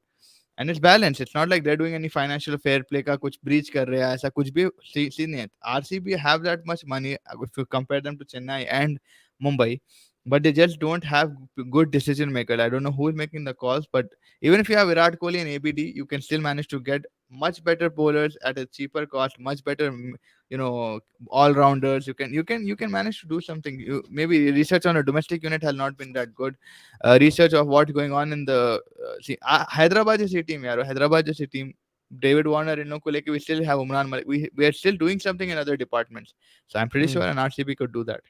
and it's balanced. It's not like they're doing any financial fair play का कुछ breach कर रहे हैं, ऐसा कुछ भी scene नहीं है। RCB have that much money if you compare them to Chennai and Mumbai, but they just don't have good decision makers. I don't know who is making the calls, but even if you have Virat Kohli and ABD, you can still manage to get much better bowlers at a cheaper cost, much better, you know, all rounders. You can manage to do something. Maybe research on a domestic unit has not been that good. Research of what's going on in the Hyderabad is a team, यार, Hyderabad is a team. David Warner इन लोगों को लेके we still have Umran Malik. We are still doing something in other departments. So I'm pretty sure an RCB could do that.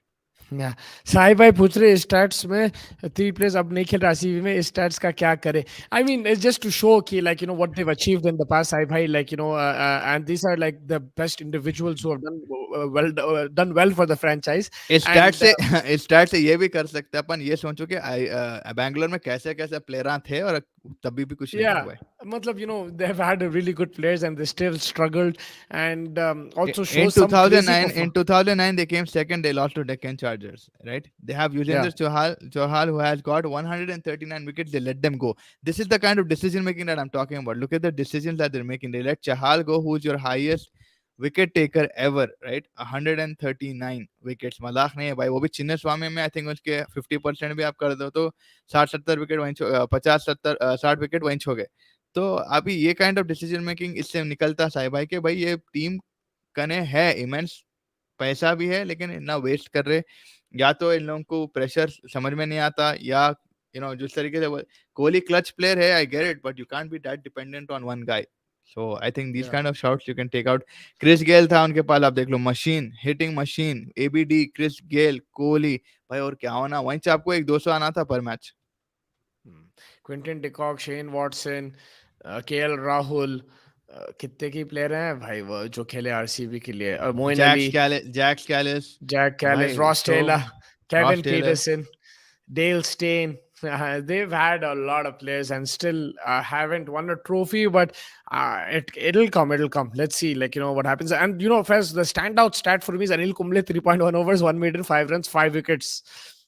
या साई भाई पूछ रहे stats में 3 players अब नहीं खेल रहा सीवी में, स्टैट्स का क्या करे? I mean it's just to show कि like what they've achieved in the past, Sai भाई, like and these are like the best individuals who have done well for the franchise इस स्टैट एंड से इस stat से ये भी कर सकते हैं अपन, ये सोचो कि बैंगलोर में कैसे कैसे प्लेयर थे और तभी भी कुछ नहीं yeah, हुआ है। matlab, they've had a really good players and they still struggled, and also In shows some crazy 2009, performance. they came second. They lost to Deccan Chargers, right? They have Yeah. Yuzvendra Chahal, who has got 139 wickets. They let them go. This is the kind of decision making that I'm talking about. Look at the decisions that they're making. They let Chahal go, who's your highest wicket taker ever, right? 139 wickets. मजाक नहीं है भाई, वो भी चिन्ने स्वामी में। I think उसके 50% भी आप कर दो तो 60-70 विकेट वहीं 50-70-60 विकेट वहीं हो गए। तो अभी ये काइंड ऑफ डिसीजन मेकिंग इससे निकलता साहिब भाई कि भाई ये टीम कने है इमेंस, पैसा भी है लेकिन इतना वेस्ट कर रहे, या तो इन लोगों को प्रेशर समझ में नहीं आता, या जिस तरीके से कोहली क्लच प्लेयर है, I get it, but you can't be that dependent on one guy. So I think these Yeah. Kind of shots you can take out. Chris Gayle था उनके पास, आप देख लो, machine, hitting machine, ABD, Chris Gayle, Kohli भाई, और क्या होना, वहीं से आपको 1-200 आना था पर match. Quinton de Kock, Shane Watson, KL Rahul, कितने की प्लेयर हैं भाई वो जो खेले आरसीबी के लिए, और Moin Ali, Jack Kallis Jack Kallis, भाई, रॉस तो Taylor, Ross Kevin Taylor, Pietersen, Dale Steyn. They've had a lot of players and still haven't won a trophy, but it'll come. It'll come. Let's see, what happens. And first, the standout stat for me is Anil Kumble, 3.1 overs, 1 meter, 5 runs, 5 wickets.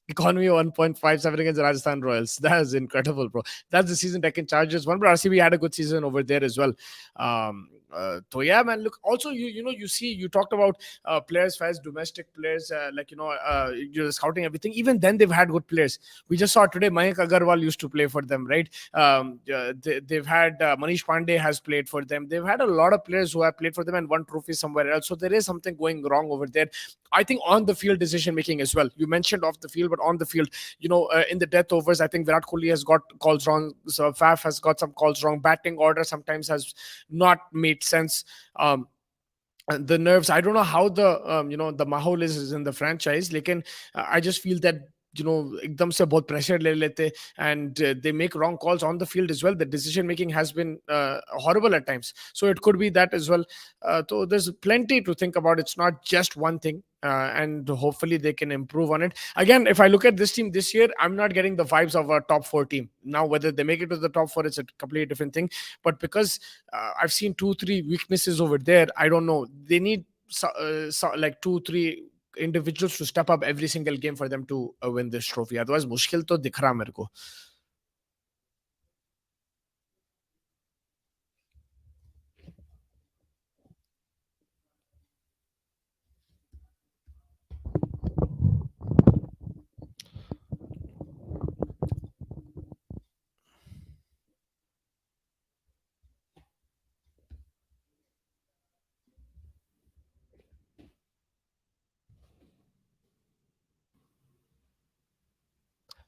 Economy 1.57 against the Rajasthan Royals. That is incredible, bro. That's the season Deccan Chargers won, but RCB had a good season over there as well. So yeah, man. Look, also you see, you talked about players as domestic players, you're scouting everything. Even then, they've had good players. We just saw today Mayank Agarwal used to play for them, right? They've had Manish Pandey has played for them. They've had a lot of players who have played for them and won trophies somewhere else. So there is something going wrong over there. I think on the field decision making as well. You mentioned off the field, but on the field, in the death overs, I think Virat Kohli has got calls wrong. So Faf has got some calls wrong. Batting order sometimes has not made sense. And the nerves, I don't know how the the mahol is in the franchise. Like, I just feel that एकदम से बहुत pressure ले लेते, and they make wrong calls on the field as well. The decision making has been horrible at times, so it could be that as well. So there's plenty to think about. It's not just one thing, and hopefully they can improve on it. Again, if I look at this team this year, I'm not getting the vibes of a top four team. Now, whether they make it to the top four, it's a completely different thing. But because I've seen 2-3 weaknesses over there, I don't know. They need like 2-3 individuals to step up every single game for them to win this trophy. Otherwise, मुश्किल तो दिख रहा मेरे को.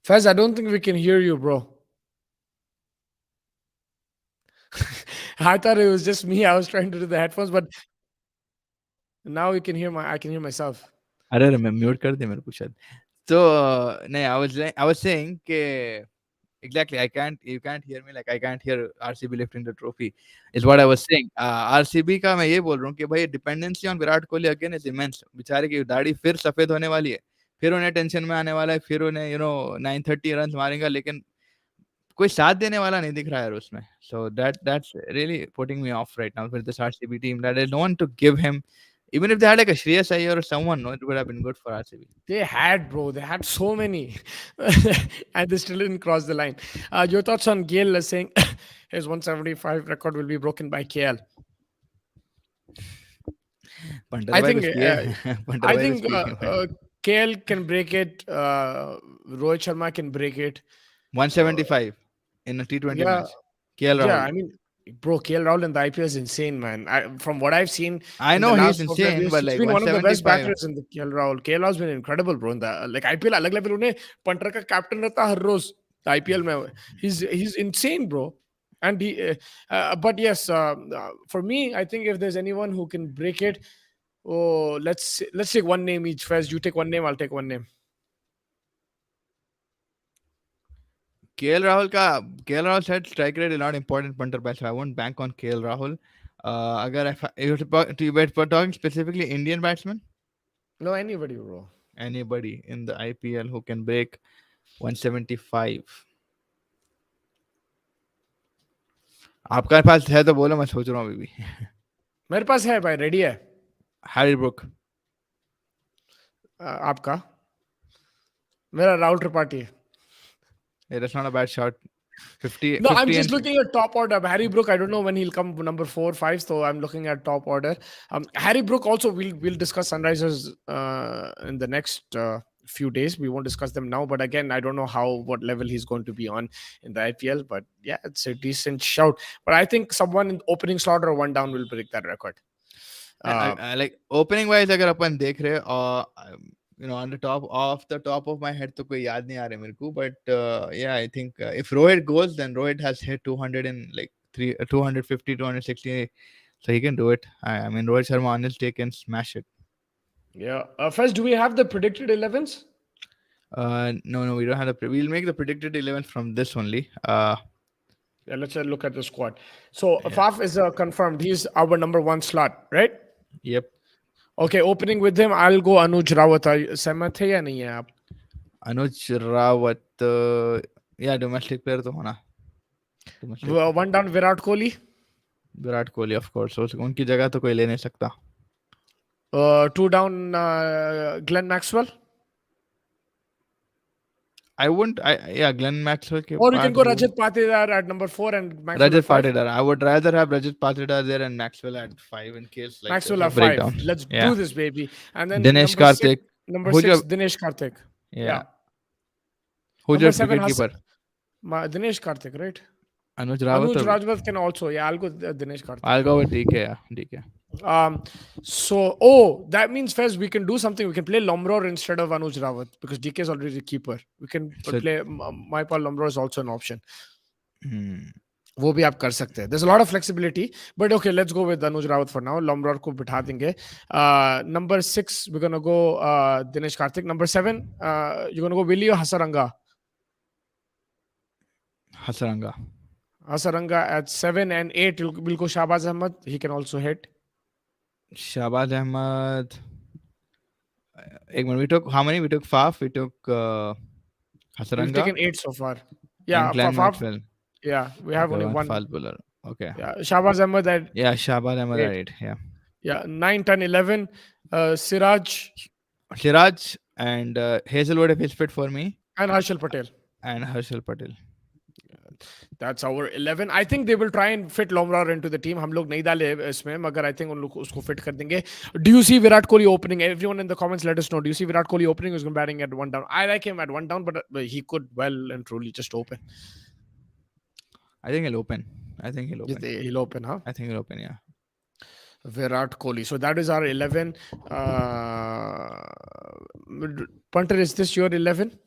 Faz, I don't think we can hear you, bro. I thought it was just me. I was trying to do the headphones, but now you can hear I can hear myself. अरे मैं mute कर दे मेरे को शायद. तो नहीं, I was saying कि exactly, you can't hear me, like I can't hear RCB lifting the trophy is what I was saying. RCB का मैं ये बोल रहा हूँ कि भाई dependency on Virat Kohli again is immense. बेचारे की दाढ़ी फिर सफेद होने वाली है, फिर उन्हें टेंशन में आने वाला है, फिर उन्हें 930 रन मारेगा, लेकिन कोई साथ देने वाला नहीं दिख रहा है उसमें. So that's really putting me off right now with this RCB team, that there's no one to give him. Even if they had like a Shreyas Iyer or someone, no, it would have been good for RCB. They had, bro. They had so many, and they still didn't cross the line. Your thoughts on Gale saying his 175 record will be broken by KL? I think KL can break it. Rohit Sharma can break it. 175 in a T20 match. KL Rahul. Yeah, I mean, bro, KL Rahul in the IPL is insane, man. From what I've seen, I know he's insane, but he's like been one of the best 175. batters in the KL Rahul. KL Rahul's been incredible, bro. In the like IPL, अलग level उन्हें punter का captain रहता हर रोज IPL में. He's insane, bro. And but yes, for me, I think if there's anyone who can break it, let's take one name each. First, you take one name, I'll take one name. KL Rahul said strike rate is not important punter by, so I won't bank on KL Rahul. If you're talking specifically Indian batsman? No, anybody, bro. Anybody in the IPL who can break 175. आपका पास है तो बोलो, मैं सोच रहा हूँ अभी भी. मेरे पास है भाई, रेडी है. Harry Brook. आपका? मेरा राहुल त्रिपाठी है. Yeah, that's not a bad shot. 50. No, 50 I'm just looking at top order. Harry Brook, I don't know when he'll come number 4, 5. So I'm looking at top order. Harry Brook also, we'll discuss Sunrisers in the next few days. We won't discuss them now, but again, I don't know what level he's going to be on in the IPL. But yeah, it's a decent shout. But I think someone in opening slot or one down will break that record. Like opening wise, अगर अपन देख रहे on the top of my head तो कोई याद नहीं आ रहे मेरे को, but yeah, I think if Rohit goes, then Rohit has hit 200 in like 250, 260, so he can do it. I mean, Rohit Sharma on his day can smash it. Yeah. First, do we have the predicted 11s? No, we don't have we'll make the predicted 11 from this only. Yeah, let's look at the squad. So Faf is confirmed. He's our number 1 slot, right? Yep. Okay, opening with him, I'll go Anuj Rawat. सहमत है या नहीं है आप? Anuj Rawat, yeah, domestic player तो होना. One down Virat Kohli. Virat Kohli, of course. So उनकी जगह तो कोई ले नहीं सकता. 2 down Glenn Maxwell. I wouldn't. Glenn Maxwell. Or you can go Rajat Patidar at number 4 and Maxwell Rajat Patidar. I would rather have Rajat Patidar there and Maxwell at 5 in case like Maxwell at 5. Let's do this, baby. And then Dinesh Karthik. Number 6, Dinesh Karthik. Yeah. Who's your wicketkeeper? Dinesh Karthik, right? Anuj Rawat can also. Yeah, I'll go Dinesh Karthik. I'll go with DK. Yeah, DK. So that means first we can do something. We can play Lomror instead of Anuj Rawat because DK is already the keeper. We can play Maipal Lomror is also an option. वो भी आप कर सकते हैं. There's a lot of flexibility, but okay, let's go with Anuj Rawat for now. Lomrod को बिठा देंगे. Number 6, we're gonna go Dinesh Karthik. Number 7, you're gonna go Willie or Hasaranga? Hasaranga. Hasaranga at 7, and 8, we'll go Shahbaz Ahmed. He can also hit. Shahbaz Ahmed. Ek minute, we took how many? We took Faf, we took We've Hasaranga, taken 8 so far. and Yeah, Glenn Faf. Maxwell. Yeah, we have Okay, only one one. fast bowler. Okay. Yeah, Shahbaz Ahmed at Yeah, Shahbaz Ahmed 8. at 8. Yeah. Yeah, 9, 10, 11. Siraj Siraj and Hazelwood if he's fit for me, and Harshal Patel. and Harshal Patel. That's our 11. I think they will try and fit Lomrar into the team. हम लोग नहीं डाले इसमें, मगर I think उन लोग उसको fit कर देंगे. Do you see Virat Kohli opening? Everyone in the comments, let us know. Do you see Virat Kohli opening? Who's going to batting at one down? I like him at one down, but he could well and truly just open. I think he'll open. I think he'll open. He'll open, huh? I think he'll open, yeah. Virat Kohli. So that is our 11. Punter, is this your 11?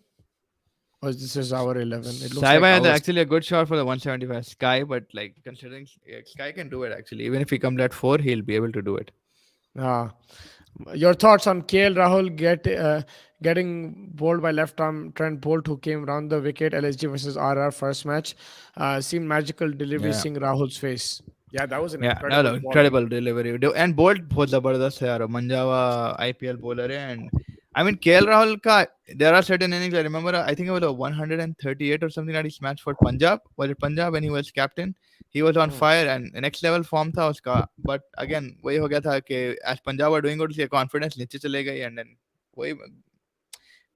Or this is our 11? It looks Saibai like had ours. actually a good shot for the 175 Sky, but like considering Sky can do it actually. Even if he comes at 4, he'll be able to do it. Your thoughts on KL Rahul getting bowled by left arm Trent Bolt, who came round the wicket? LSG versus RR first match. Seemed magical delivery, Yeah. seeing Rahul's face. Yeah, that was an Yeah, incredible no, ball. incredible delivery. And Bolt बहुत जबरदस्त है यार. Manjawa IPL bowler है, and I mean KL Rahul का there are certain innings I remember. I think it was a 138 or something that he smashed for Punjab. Was it Punjab when he was captain? He was on fire and next level form था उसका. But again वही हो गया था कि as Punjab were doing good, उसकी confidence नीचे चले गई, and then वही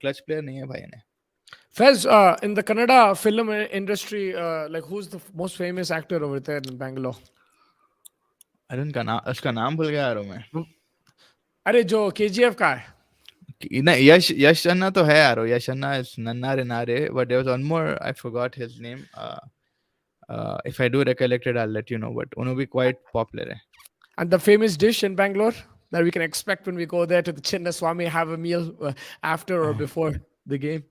clutch player नहीं है भाई ने. Fez, in the Kannada film industry, like who's the most famous actor over there in Bangalore? अरे उसका नाम भूल गया यार मैं. अरे जो KGF का है. नहीं, यश अन्ना तो है यार. यश अन्ना is नन्ना रे नारे, but there was one more, I forgot his name. If I do recollect it, I'll let you know. But उन्होंने भी quite popular है. And the famous dish in Bangalore that we can expect when we go there to the Chinnaswamy, have a meal after or before the game.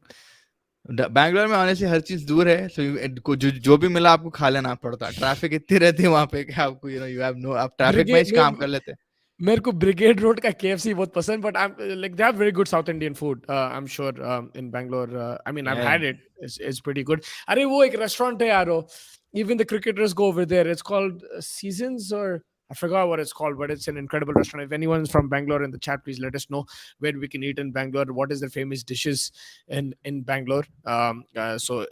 Bangalore में honestly हर चीज दूर है, सो जो भी मिला आपको खा लेना पड़ता है. ट्रैफिक इतनी रहती है वहां पे कि आपको यू हैव नो, आप ट्रैफिक में ही काम कर लेते हैं. मेरे को ब्रिगेड रोड का KFC बहुत पसंद, but I'm like they have very good South Indian food. I'm sure in Bangalore. I mean, I've had it. It's pretty good. अरे वो एक restaurant है यारो. Even the cricketers go over there. It's called Seasons, or I forgot what it's called, but it's an incredible restaurant. If anyone's from Bangalore in the chat, please let us know where we can eat in Bangalore. What is the famous dishes in Bangalore? So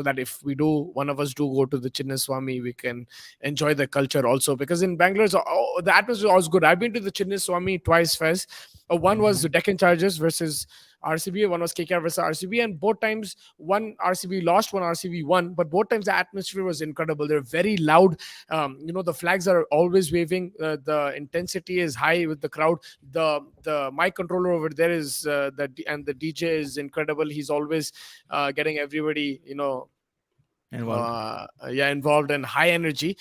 that if we do, one of us do go to the Chinnaswamy, we can enjoy the culture also. Because in Bangalore, the atmosphere is always good. I've been to the Chinnaswamy twice, Fez. One was the Deccan Chargers versus RCB, one was KKR versus RCB, and both times one RCB lost, one RCB won, but both times the atmosphere was incredible. They're very loud. The flags are always waving. The intensity is high with the crowd. The mic controller over there is and the DJ is incredible. He's always getting everybody, involved and high energy.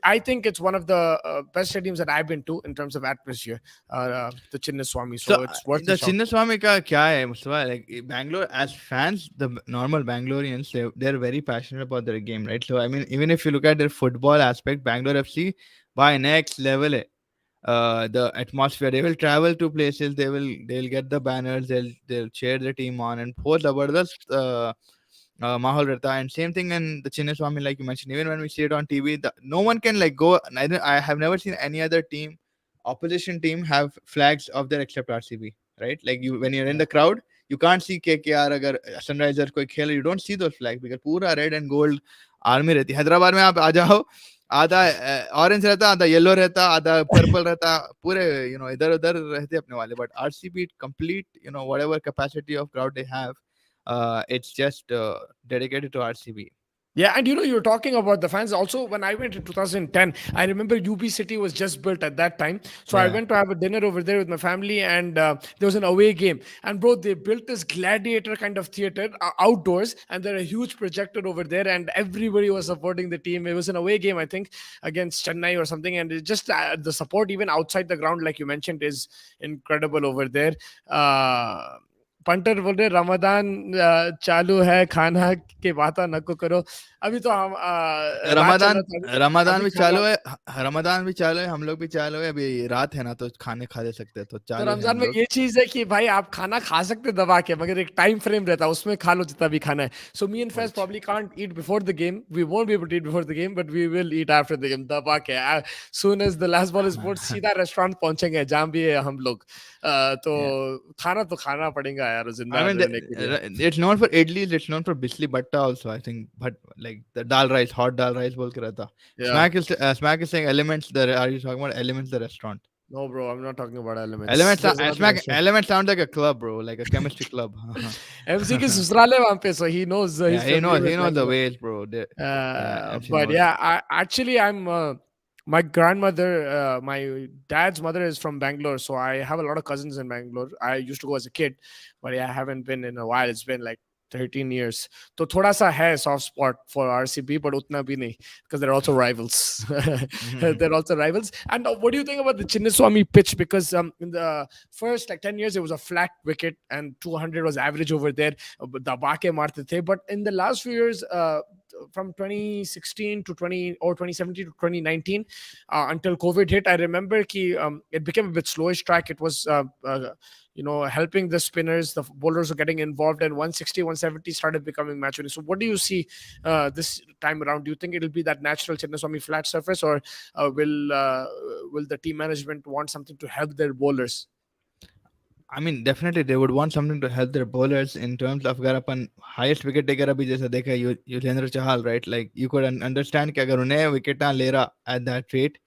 I think it's one of the best stadiums that I've been to in terms of atmosphere, the Chinnaswamy. So it's worth the a shot. Chinnaswamy का क्या है Mustafa? Like Bangalore, as fans, the normal Bangaloreans, they're very passionate about their game, right? So I mean, even if you look at their football aspect, Bangalore FC by next level है. The atmosphere, they will travel to places, they'll get the banners, they'll cheer the team on, and बहुत जबरदस्त माहौल रहता है. And same thing in the Chinnaswamy, like you mentioned, even when we see it on TV, no one can like go. I have never seen any other team, opposition team, have flags of their except RCB, right? Like when you're in the crowd, you can't see KKR अगर Sunrisers कोई खेले, you don't see those flags because पूरा red and gold army रहती है. हैदराबाद में आप आ जाओ, आधा ऑरेंज रहता, आधा येलो रहता, आधा पर्पल रहता, पूरे इधर उधर रहते अपने वाले. But RCB complete, whatever capacity of crowd they have, it's just dedicated to RCB. Yeah, and you were talking about the fans. Also, when I went in 2010, I remember UB City was just built at that time. So I went to have a dinner over there with my family, and there was an away game. And bro, they built this gladiator kind of theater outdoors, and there a huge projector over there, and everybody was supporting the team. It was an away game, I think, against Chennai or something, and it just the support even outside the ground, like you mentioned, is incredible over there. Punter बोल रहे रमजान चालू है खाना के बाता नको करो. अभी तो हम रात चल रहा रमजान था. रमजान अभी भी खाना. चालू है. रमजान भी चालू है, हम लोग भी चालू है. अभी रात है ना, तो खाने खा ले सकते हैं, तो तो चालू है रमजान हम में लोग. ये चीज है कि भाई आप खाना खा सकते हैं दबा के, मगर एक टाइम फ्रेम रहता है, उसमें खा लो जितना भी खाना है. So me and Faiz Right. Probably can't eat before the game. We won't be able to eat before the game, but we will eat after the game दबा के. Soon as the last ball is sport सीधा restaurant पहुंचेंगे जहां भी है हम लोग. तो Yeah. खाना तो खाना पड़ेगा यार I जिंदा mean, रहने के लिए. it's known for idlis, it's known for bisli batta also, I think. But like the dal rice, hot dal rice, बोल के रहता. Yeah. Smack is saying elements. Are you talking about elements? The restaurant. No, bro, I'm not talking about elements. Elements. There's another Smack. restaurant. Element sounds like a club, bro, like a chemistry club. MC की ससुराल है वहाँ पे, so he knows. Yeah, He's familiar he with knows the Bangalore. ways, bro. Yeah, MC But knows. yeah, I'm my grandmother, my dad's mother is from Bangalore, so I have a lot of cousins in Bangalore. I used to go as a kid, but yeah, I haven't been in a while. It's been like 13 years. तो थोड़ा सा है soft spot for RCB, but उतना भी नहीं, because they're also rivals. They're also rivals. And what do you think about the Chinnaswamy pitch? Because in the first like 10 years, it was a flat wicket and 200 was average over there. दबा के मारते थे. But in the last few years, from 2016 to 20 or 2017 to 2019 until COVID hit, I remember it became a bit slowish track. It was helping the spinners, the bowlers were getting involved, and 160 170 started becoming match winning. So what do you see this time around? Do you think it'll be that natural Chinnaswamy flat surface, or will the team management want something to help their bowlers? I mean, definitely they would want something to help their bowlers in terms of अगर अपन highest wicket taker अभी जैसा देखा Yuzvendra Chahal, right? Like you could understand कि अगर उन्हें wicket ना ले रहा at that rate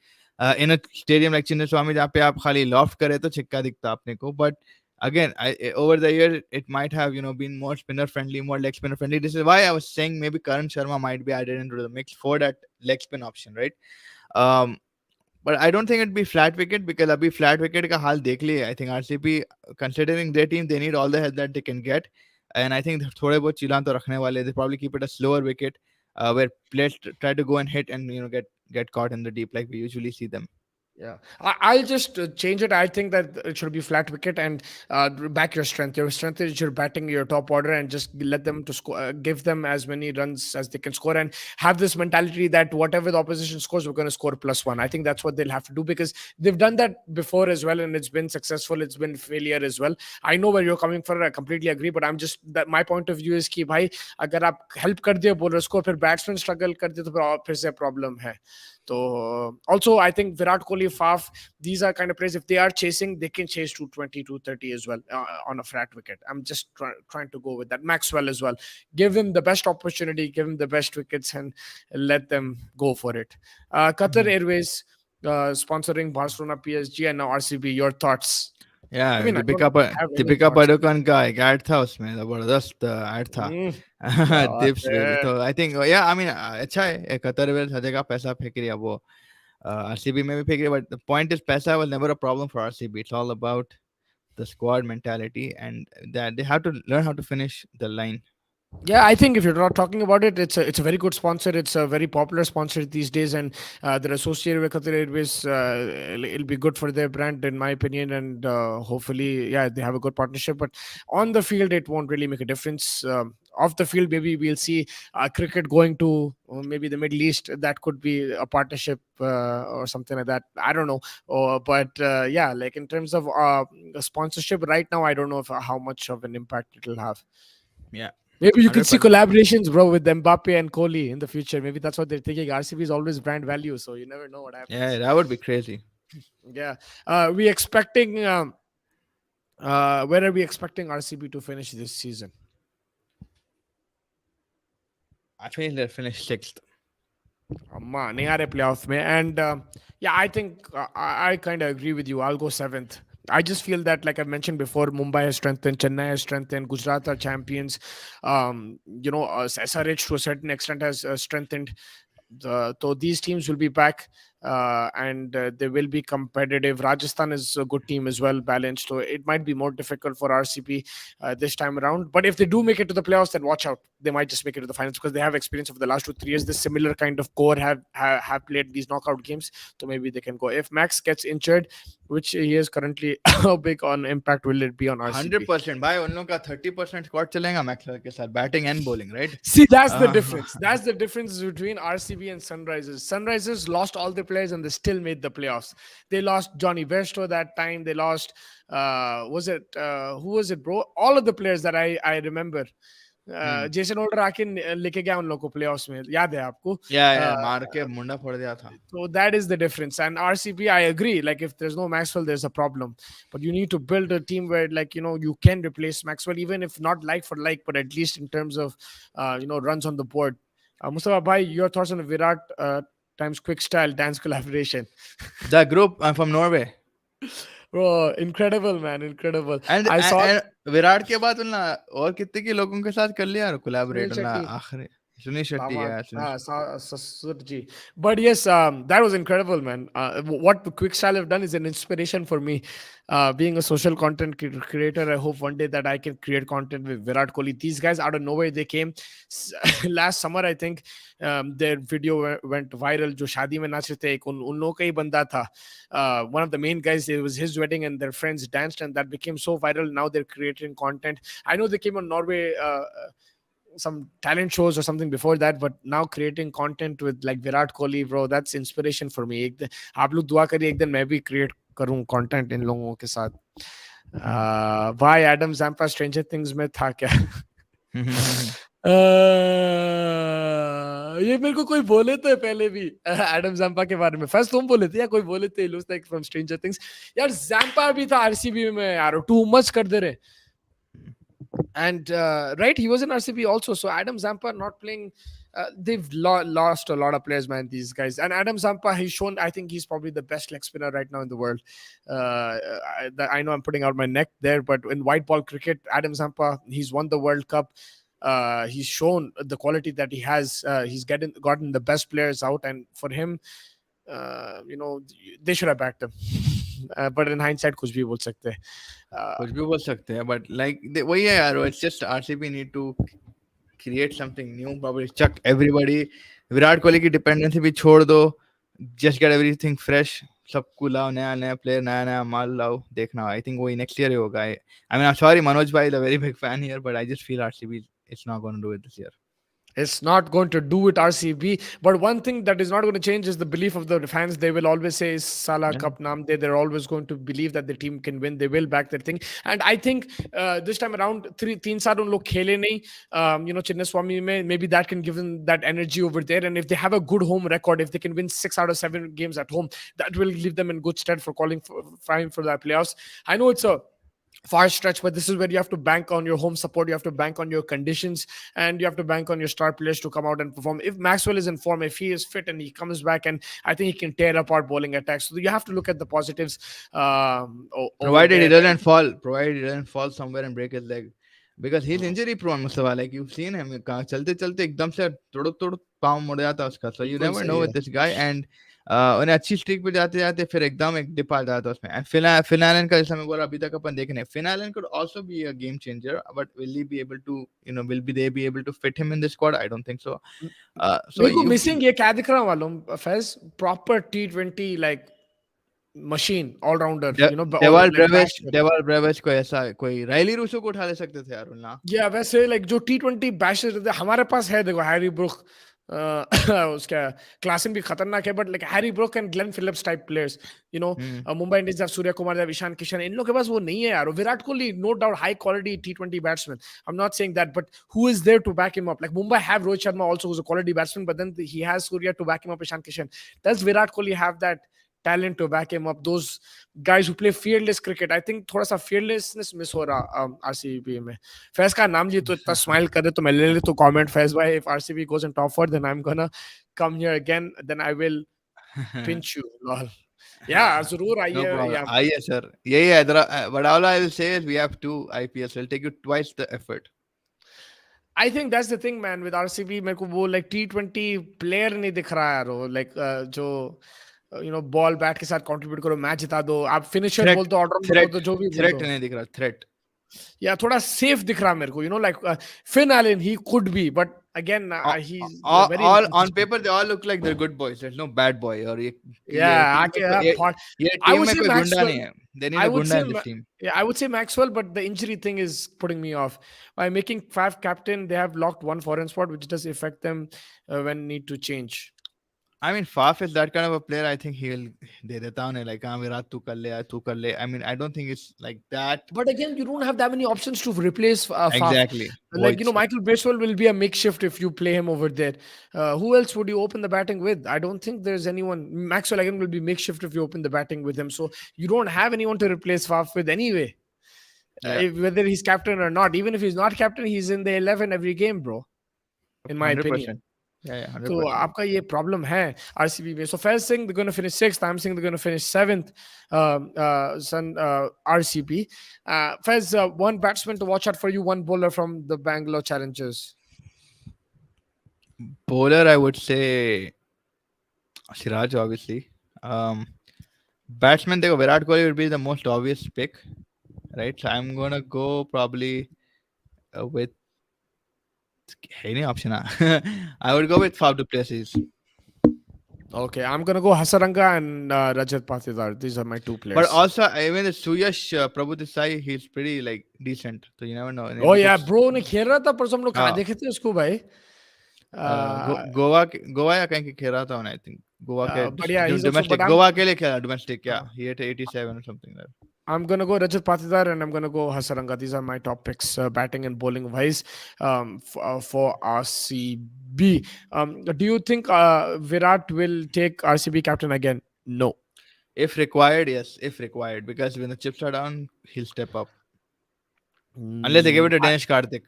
in a stadium like Chinnaswamy जहाँ पे आप खाली loft करे तो छिक्का दिखता अपने को. But again, over the year it might have been more spinner friendly, more leg spinner friendly. This is why I was saying maybe Karan Sharma might be added into the mix for that leg spin option, right? Um, but I don't think it'd be flat wicket because abhi flat wicket ka हाल देख लिए. I think RCB, considering their team, they need all the help that they can get, and I think थोड़े बहुत चिलान तो रखने वाले. They probably keep it a slower wicket where players try to go and hit and get caught in the deep like we usually see them. Yeah, I'll just change it. I think that it should be flat wicket and back your strength. Your strength is your batting, your top order, and just let them to score. Give them as many runs as they can score, and have this mentality that whatever the opposition scores, we're going to score +1. I think that's what they'll have to do, because they've done that before as well, and it's been successful. It's been failure as well. I know where you're coming from. I completely agree, but I'm just that my point of view is कि भाई अगर आप help कर दिए bowlers को, फिर batsman struggle कर दिए तो फिर से problem है. So also I think Virat Kohli, Faf, these are kind of players. If they are chasing, they can chase 220, 230 as well on a flat wicket. I'm just trying to go with that. Maxwell as well. Give him the best opportunity, give him the best wickets, and let them go for it. Qatar Airways sponsoring Barcelona, PSG, and now RCB. Your thoughts? I Yeah, mean, I don't have any Deepika thoughts. Padukone का एक add था उसमें, जबरदस्त add था. क्या बात Tips really. है. So I think, yeah, I mean, अच्छा है. कतर वेल हर जगह पैसा फेंक रही है वो. RCB में भी फेंक रही है, but the point is पैसा was never a problem for RCB. It's all about the squad mentality and that they have to learn how to finish the line. Yeah, I think if you're not talking about it, it's a very good sponsor. It's a very popular sponsor these days, and they're associated with Qatar Airways. It'll be good for their brand, in my opinion, and hopefully, yeah, they have a good partnership. But on the field, it won't really make a difference. Off the field, maybe we'll see cricket going to maybe the Middle East. That could be a partnership or something like that. I don't know, but yeah, like in terms of the sponsorship right now, I don't know if how much of an impact it'll have. Yeah. Maybe you could see 100%. collaborations, bro, with Mbappe and Kohli in the future. Maybe that's what they're thinking. RCB is always brand value, so you never know what Yeah, happens. that would be crazy. Yeah. We expecting where are we expecting RCB to finish this season? I think they'll finish 6th. Amma, नहीं आ रहे playoff में. And yeah, I think I kind of agree with you. I'll go 7th. I just feel that, like I mentioned before, Mumbai has strengthened, Chennai has strengthened, Gujarat are champions. SRH to a certain extent has strengthened. So these teams will be back. and they will be competitive. Rajasthan is a good team as well, balanced, so it might be more difficult for RCB this time around. But if they do make it to the playoffs, then watch out. They might just make it to the finals because they have experience over the last 2 3 years. This similar kind of core have played these knockout games, so maybe they can go. If Max gets injured, which he is currently, how big on impact will it be on RCB? 100% भाई उन लोगों का 30% squad चलेगा Maxwell के साथ batting and bowling right See, that's the difference. That's the difference between RCB and Sunrisers. Sunrisers lost all their players and they still made the playoffs. They lost Johnny Bairstow that time. They lost, was it, who was it, bro? All of the players that I remember. Jason holder आके लेके गया उन लोगों को playoffs में, याद है आपको? या मार के मुंडा फोड़ दिया था So that is the difference. And RCB, I agree. Like if there's no Maxwell, there's a problem. But you need to build a team where, like, you can replace Maxwell, even if not like for like, but at least in terms of, runs on the board. Mustafa Bhai, your thoughts on the Virat times Quick Style dance collaboration? The group from Norway Bro, incredible, man, incredible. And I saw Virat के बाद उन्होंने और कितने के लोगों के साथ कर लिया Sunil कोलैबोरेट Shetty. आखिरी सुनील शेट्टी Baba, या Sunil Sassurji. But yes, that was incredible, man. What the Quick Style have done is an inspiration for me. Being a social content creator, I hope one day that I can create content with Virat Kohli. These guys out of nowhere, they came last summer, I think. Their video went viral. जो शादी में नाच रहे थे, एक उन लोगों का ही बंदा था. One of the main guys, it was his wedding, and their friends danced, and that became so viral. Now they're creating content. I know they came on Norway. Some talent shows or something before that, but now creating content with like Virat Kohli, bro, that's inspiration for me. आप लोग दुआ करिए एक दिन मैं भी create करूं content इन लोगों के साथ. Why Adam Zampa Stranger Things में था क्या? ये मेरे को कोई बोले थे पहले भी एडम जैम्पा के बारे में. फर्स्ट तुम बोले थे या कोई बोले थे looks like from stranger things? यार जैम्पा भी था आरसीबी में यार, टू मच कर दे रहे. And right, he was in RCB also. So Adam Zampa not playing. They've lost a lot of players, man. These guys, and Adam Zampa, he's shown. I think he's probably the best leg spinner right now in the world. I know I'm putting out my neck there, but in white ball cricket, Adam Zampa, he's won the World Cup. He's shown the quality that he has. He's gotten the best players out, and for him, they should have backed him. But in hindsight, कुछ भी बोल सकते हैं. कुछ भी बोल सकते हैं बट लाइक वही है यार it's just RCB need to create something new probably chuck everybody Virat Kohli की डिपेंडेंसी भी छोड़ दो जस्ट गेट एवरीथिंग फ्रेश सबको लाओ नया नया प्लेयर नया नया माल लाओ देखना आई थिंक वही नेक्स्ट ईयर ही होगा I mean I am sorry Manoj भाई is a very big fan here but I just feel RCB it's not going to do it this year. It's not going to do it RCB, but one thing that is not going to change is the belief of the fans. They will always say Salah Cup Naam De. They're always going to believe that the team can win. They will back their thing. And I think this time around, 3 उन लोग खेले नहीं, Chinnaswamy में, maybe that can give them that energy over there. And if they have a good home record, if they can win 6 out of 7 games at home, that will leave them in good stead for fighting for that playoffs. I know it's a far stretch, but this is where you have to bank on your home support, you have to bank on your conditions, and you have to bank on your star players to come out and perform. If Maxwell is in form, if he is fit and he comes back, and I think he can tear apart bowling attacks. So you have to look at the positives. Provided he doesn't fall somewhere and break his leg, because he's injury prone. Mustafa, like you've seen him, चलते चलते एकदम से तुड़ पाँव मुड़ जाता उसका. So you never know with this guy. And उन्हें अच्छी स्ट्रीक पे जाते जाते फिर एकदम एक डिप आ जाता उसमें. एंड फिन एलन का जैसा मैं बोला अभी तक अपन देख रहे हैं, Finn Allen could also be a game changer, but will he be able to, will they be able to fit him in the squad? I don't think so. So मेरे को मिसिंग ये क्या दिख रहा है मालूम Faiz, proper T20 like machine all rounder, डेवाल Brevis को ऐसा कोई राइली रूसो को उठा ले सकते थे यार ना. या वैसे लाइक जो T20 बैशर्स रहते हैं हमारे पास है, देखो हैरी ब्रुक, उसका क्लासन भी खतरनाक है, but like Harry Brook and Glenn Phillips type players, Mumbai Indians जब सूर्य कुमार जब ईशान किशन, इन लोगों के पास वो नहीं है यार. Virat Kohli no doubt high quality T20 batsman, I am not saying that, but who is there to back him up? Like Mumbai have Rohit Sharma also who's a quality batsman, but then he has Surya to back him up, Ishan Kishan. Does Virat Kohli have that talent to back him up? Those guys who play fearless cricket, I think थोड़ा सा fearlessness miss हो रहा RCB में. फैज का नाम लिए तो इतना स्माइल कर दे तो मैं ले ले तो कमेंट फैज भाई, if RCB goes in top 4 then I'm gonna come here again, then I will pinch you. Lol. Yeah, जरूर आइए. No problem. Yeah. आइए सर, यही है. But all I will say is we have 2 IPLs. It'll take you twice the effort. I think that's the thing, man. With RCB, मेरे को वो like T20 player नहीं दिख रहा है यार, वो like जो बॉल बैट के साथ कंट्रीब्यूट करो, मैच जिता दो, आप फिनिशर बोल थ्रेट दो, ऑलराउंडर बोल थ्रेट दो, जो भी बोल थ्रेट दो। नहीं दिख रहा, थ्रेट. या थोड़ा सेफ दिख रहा मेरे को, like Finn Allen he could be, but again he is very All on inconsistent. paper they all look like they're good boys. There's no bad boy. और या ये टीम आके में कोई ये आई टीम वुड में से कोई गुंडा नहीं मैक्सवेल, है. They need I a would गुंडा say, in this team. yeah, I would say Maxwell, but the injury thing is putting me off. By making five captain, they have locked one foreign spot, which does affect them when need to change. I mean, Faf is that kind of a player. I think he'll दे देता उन्हें like हाँ विराट तू कर ले यार तू कर ले. I mean, I don't think it's like that. But again, you don't have that many options to replace Faf. Exactly. Like, Voids. Michael Bracewell will be a makeshift if you play him over there. Who else would you open the batting with? I don't think there's anyone. Maxwell again will be makeshift if you open the batting with him. So you don't have anyone to replace Faf with anyway. Yeah. Whether he's captain or not. Even if he's not captain, he's in the 11 every game, bro. In my opinion. 100%. Yeah, तो 100%. आपका ये problem है RCB में. So Faiz saying they're going to finish sixth. I'm saying they're going to finish seventh. RCB. Faiz, one batsman to watch out for you, one bowler from the Bangalore Challengers. Bowler, I would say Siraj, obviously. Batsman, देखो Virat Kohli would be the most obvious pick, right? So I'm gonna go probably with है नहीं option I would go with Faf du Plessis. Okay, I'm going to go Hasaranga and Rajat Patidar. These are my two players. But also, even Suyash Prabhu Desai, he's pretty like decent. So you never know. Oh yeah, bro ने खेल रहा था परसों, हम लोग कहाँ हाँ. देखे थे उसको भाई. गोवा या कहीं के खेल रहा था I think. गोवा के but yeah, he's also, domestic. but Goa के लिए खेला domestic. Yeah, he hit 87 or something like that. I'm going to go Rajat Patidar and I'm going to go Hasaranga. These are my top picks, batting and bowling wise, for RCB. Do you think Virat will take RCB captain again? No. If required, yes. If required. Because when the chips are down, he'll step up. Unless they give it to Dinesh Karthik.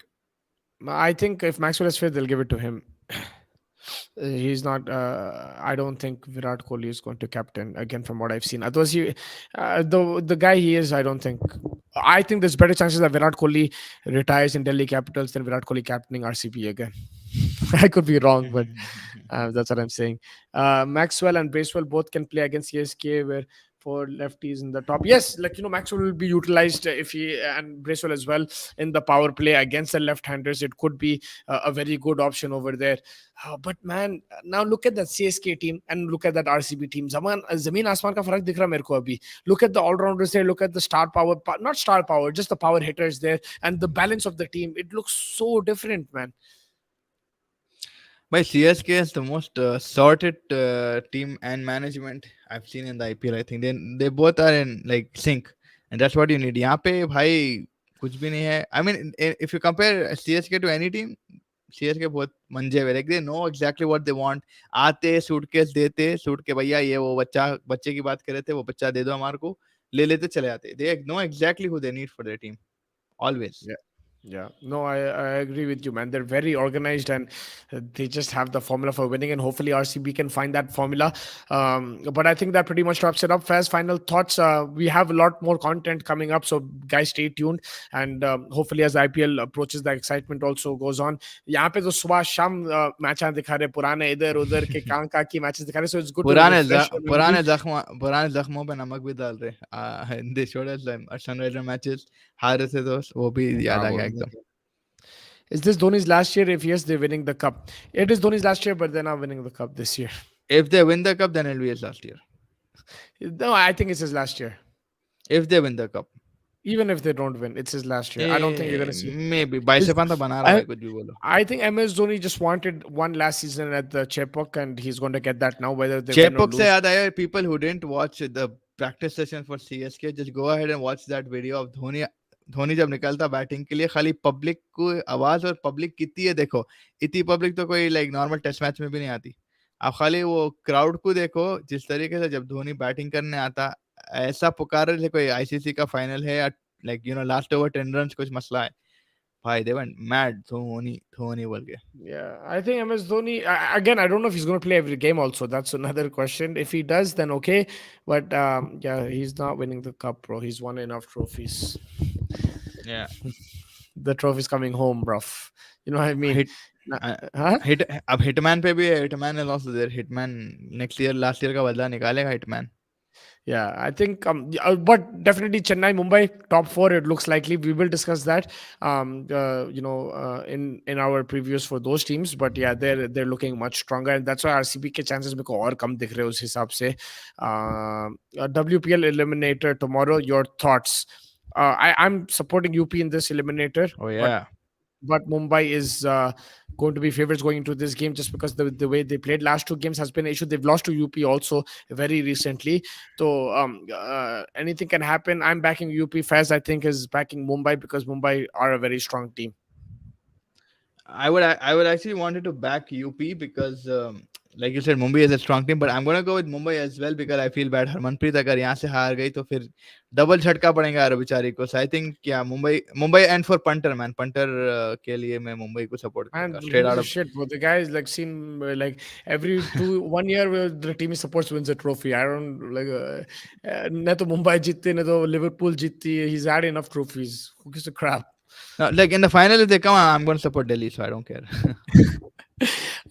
I think if Maxwell is fit, they'll give it to him. He's not. I don't think Virat Kohli is going to captain again, from what I've seen. Otherwise, the guy he is, I don't think. I think there's better chances that Virat Kohli retires in Delhi Capitals than Virat Kohli captaining RCB again. I could be wrong, but that's what I'm saying. Maxwell and Bracewell both can play against CSK, where for lefties in the top. Yes, like Maxwell will be utilized if he and Bracewell as well in the power play against the left-handers. It could be a very good option over there. But man, now look at that CSK team and look at that RCB team. Zameen Asman ka farak dikh raha mere ko abhi. Look at the all-rounders there. Look at the star power, not star power, just the power hitters there, and the balance of the team. It looks so different, man. By CSK is the most sorted team and management I've seen in the IPL. I think they both are in like sync, and that's what you need. यहाँ पे भाई कुछ भी नहीं है. I mean, if you compare CSK to any team, CSK बहुत मंजे हुए. Like they know exactly what they want. आते सूटकेस देते सूट के भैया ये वो बच्चे की बात कर रहे थे, वो बच्चा दे दो हमारे को, ले लेते चले आते. They know exactly who they need for their team. Always. Yeah, no, I agree with you, man. They're very organized and they just have the formula for winning, and hopefully RCB can find that formula. But I think that pretty much wraps it up. Faz, final thoughts. We have a lot more content coming up, so guys, stay tuned. And hopefully, as IPL approaches, the excitement also goes on. यहाँ पे तो सुबह शाम match दिखा रहे, पुराने इधर उधर के कहाँ की मैचेस दिखा रहे, so it's good to refresh your memory. पुराने जख्मों पे नमक भी डाल रहे. They showed us Sunriser matches, हार रहे थे तो वो भी याद आ गया एकदम. Is this Dhoni's last year? If yes, they're winning the cup. It is Dhoni's last year, but they're not winning the cup this year. If they win the cup, then it'll be his last year. No, I think it's his last year. If they win the cup. Even if they don't win, it's his last year. I don't think you're going to see. Maybe. 22 बना रहा है कुछ भी बोलो. I think MS Dhoni just wanted one last season at the Chepauk, and he's going to get that now, whether they win or Chepauk lose. से याद आया, people who didn't watch the practice session for CSK, just go ahead and watch that video of Dhoni जब निकलता batting के लिए, खाली public को आवाज और पब्लिक कितनी है देखो. इतनी पब्लिक तो कोई लाइक नॉर्मल टेस्ट मैच में भी नहीं आती. आप खाली वो क्राउड को देखो जिस तरीके से जब धोनी बैटिंग करने आता, ऐसा पुकार रहे थे कोई आईसीसी का फाइनल है या like last over 10 runs कुछ मसला है भाई. They went mad. धोनी बोल के. Yeah, I think MS Dhoni, again, I don't know if he's going to play every game also. That's another question. If he does, then okay. But yeah, he's not winning the cup, bro. He's won enough trophies. Yeah. The trophy's coming home, bro. You know what I mean? Huh? Hit अब hitman पे भी है, hitman is also there, hitman next year last year का बदला निकालेगा hitman. Yeah, I think, yeah, but definitely Chennai, Mumbai, top four. It looks likely. We will discuss that, in our previews for those teams. But yeah, they're looking much stronger, and that's why RCB के chances मेरे को और कम दिख रहे हैं उस हिसाब से. WPL eliminator tomorrow. Your thoughts? I'm supporting UP in this eliminator, Oh but yeah. Mumbai is going to be favorites going into this game just because the way they played last two games has been an issue. They've lost to UP also very recently. So anything can happen. I'm backing UP. Faz, I think, is backing Mumbai because Mumbai are a very strong team. I would actually wanted to back UP because like you said Mumbai is a strong team, but I'm gonna go with Mumbai as well because I feel bad. Harmanpreet अगर यहाँ से हार गई तो फिर double झटका पड़ेगा यार बेचारी को. So I think yeah, Mumbai and for punter man, punter के लिए मैं मुंबई को सपोर्ट And करूंगा straight who out the of. shit, bro? The guy is like seen like every 1 year where the team he supports wins a trophy. I don't like. Na to Mumbai जीतती, na to Liverpool जीतती. He's had enough trophies. Who gives a crap? No, like in the final if they come, I'm gonna support Delhi, so I don't care.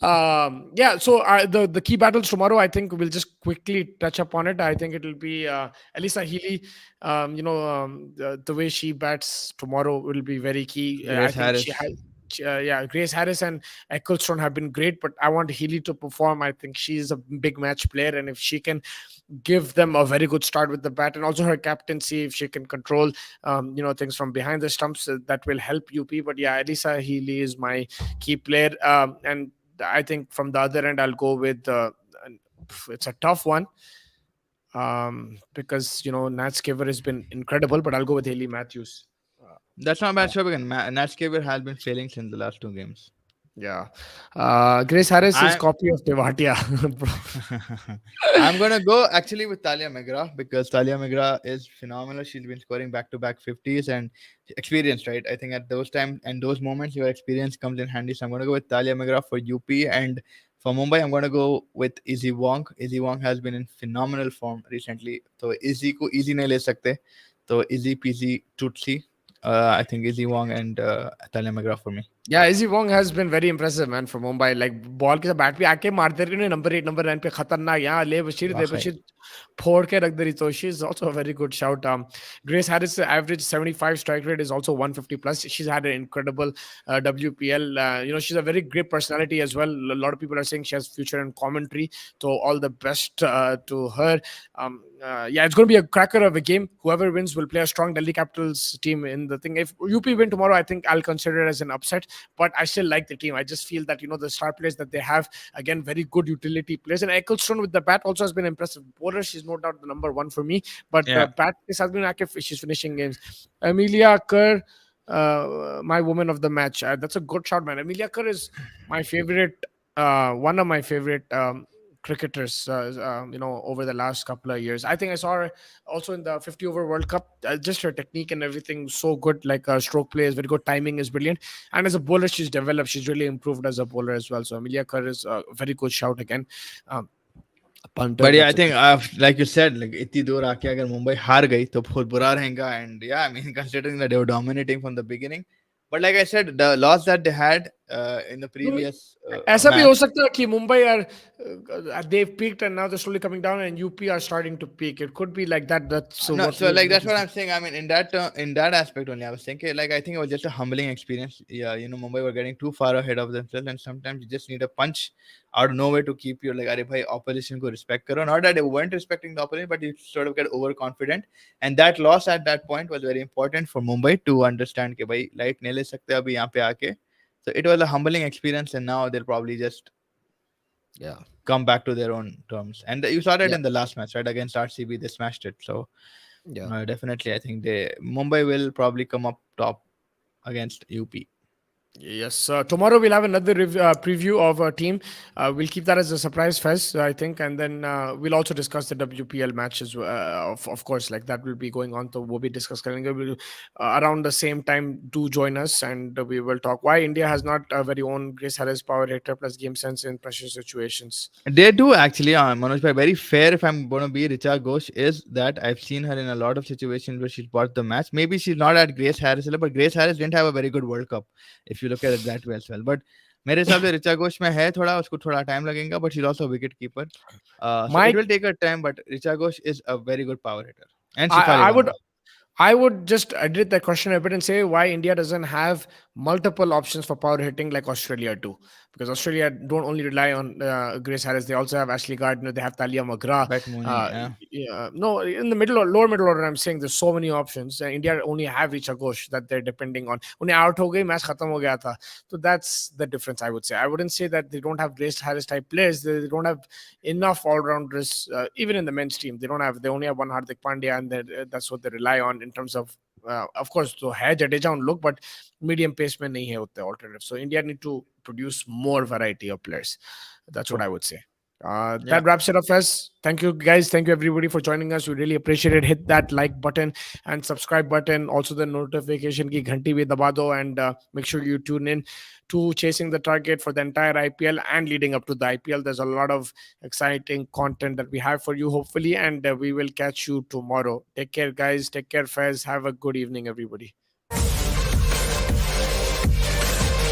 Yeah, so the key battles tomorrow, I think we'll just quickly touch upon it. I think it'll be Elisa Healy. The way she bats tomorrow will be very key. I Grace think she Harris. has. Yeah, Grace Harris and Ecclestone have been great, but I want Healy to perform. I think she's a big match player, and if she can give them a very good start with the bat, and also her captaincy, if she can control, things from behind the stumps, that will help UP. But yeah, Elisa Healy is my key player, and I think from the other end, I'll go with. It's a tough one because Nat Skiver has been incredible, but I'll go with Haley Matthews. That's not a bad shot again. Nat Skaver has been failing since the last two games. Yeah, Grace Harris is I copy of Tewatia. I'm gonna go actually with Talia Megra because Talia Megra is phenomenal. She's been scoring back-to-back 50s and experienced, right? I think at those times and those moments, your experience comes in handy. So I'm gonna go with Talia Megra for UP, and for Mumbai, I'm gonna go with Izzy Wong. Izzy Wong has been in phenomenal form recently. So Izzy को easy नहीं ले सकते. So Izzy peasy tootsie. I think Izzy Wong and Talia Megra for me. Yeah, Izzy Wong has been very impressive, man, for Mumbai. Like ball के साथ bat पे आके मारते रही उन्हें नंबर 8 नंबर 9 पे खतरनाक यहाँ ले वाकई. बशीर फोड़ के रख दे रही. So she's also a very good shout. Grace Harris average 75 strike rate is also 150 plus. She's had an incredible WPL. She's a very great personality as well. A lot of people are saying she has future in commentary. So all the best to her. Yeah, it's going to be a cracker of a game. Whoever wins will play a strong Delhi Capitals team in the thing. If UP win tomorrow, I think I'll consider it as an upset. But I still like the team. I just feel that the star players that they have, again, very good utility players. And Ecclestone with the bat also has been impressive. Bowler, she's no doubt the number one for me. But Yeah. bat has been active. She's finishing games. Amelia Kerr, my woman of the match. That's a good shot, man. Amelia Kerr is my favorite. One of my favorite. Cricketers, over the last couple of years. I think I saw her also in the 50 over World Cup. Just her technique and everything so good. Like stroke play is very good, timing is brilliant, and as a bowler, she's developed. She's really improved as a bowler as well. So Amelia Kerr is a very good shout again. Punter, But yeah, I that's a think like you said, like इतनी दूर आके अगर मुंबई हार गई तो बहुत बुरा रहेगा. And yeah, I mean considering that they were dominating from the beginning, but like I said, the loss that they had in the No, previous ऐसा भी हो match. सकता है कि Mumbai they've peaked and now they're slowly coming down and UP are starting to peak. It could be like that. That's No, what so we'll like need that's to what see. I'm saying. I mean, in that aspect only, I was thinking like I think it was just a humbling experience. Yeah, Mumbai were getting too far ahead of themselves, and sometimes you just need a punch out of nowhere to keep your like, अरे भाई opposition को respect करो. Not that they weren't respecting the opponent, but you sort of get overconfident, and that loss at that point was very important for Mumbai to understand कि भाई light नहीं ले सकते अभी यहाँ पे आके. So it was a humbling experience, and now they'll probably just Yeah. come back to their own terms. And you saw that Yeah. in the last match, right? Against RCB, they smashed it. So Yeah. definitely, I think Mumbai will probably come up top against UP. Yes. Tomorrow we'll have another preview of our team. We'll keep that as a surprise fest, I think, and then we'll also discuss the WPL matches. Of course, like that will be going on. So we'll be discussing around the same time. Do join us, and we will talk why India has not a very own Grace Harris power hitter plus game sense in pressure situations. They do actually, Manoj bhai, very fair. If I'm going to be Richa Ghosh, is that I've seen her in a lot of situations where she's bought the match. Maybe she's not at Grace Harris level, but Grace Harris didn't have a very good World Cup if you look at it that way as well. But मेरे हिसाब से ऋचा घोष में है थोड़ा, उसको थोड़ा time लगेगा, but she is also wicket keeper, so My it will take a time, but Richa Ghosh is a very good power hitter and I, Shafali I would Verma. I would just edit that question a bit and say why India doesn't have multiple options for power hitting like Australia do. Because Australia don't only rely on Grace Harris, they also have Ashley Gardner, they have Talia McGrath. Bat Mooney, yeah. Yeah, no, in the middle or lower middle order, I'm saying there's so many options. India only have Richa Ghosh that they're depending on. Unhe out ho gayi, match khatam ho gaya tha. So that's the difference, I would say. I wouldn't say that they don't have Grace Harris type players. They don't have enough all rounders, even in the men's team. They only have one Hardik Pandya, and that's what they rely on in terms of course, तो है जडेजा उन लोग, but medium pace में नहीं है उतने alternative. So India need to produce more variety of players. That's what True. I would say. Yeah. That wraps it up, guys. Thank you, guys. Thank you, everybody, for joining us. We really appreciate it. Hit that like button and subscribe button. Also, the notification ki ghanti bhi daba do, and make sure you tune in to Chasing the Target for the entire IPL and leading up to the IPL. There's a lot of exciting content that we have for you, hopefully, and we will catch you tomorrow. Take care, guys. Take care, Fez. Have a good evening, everybody.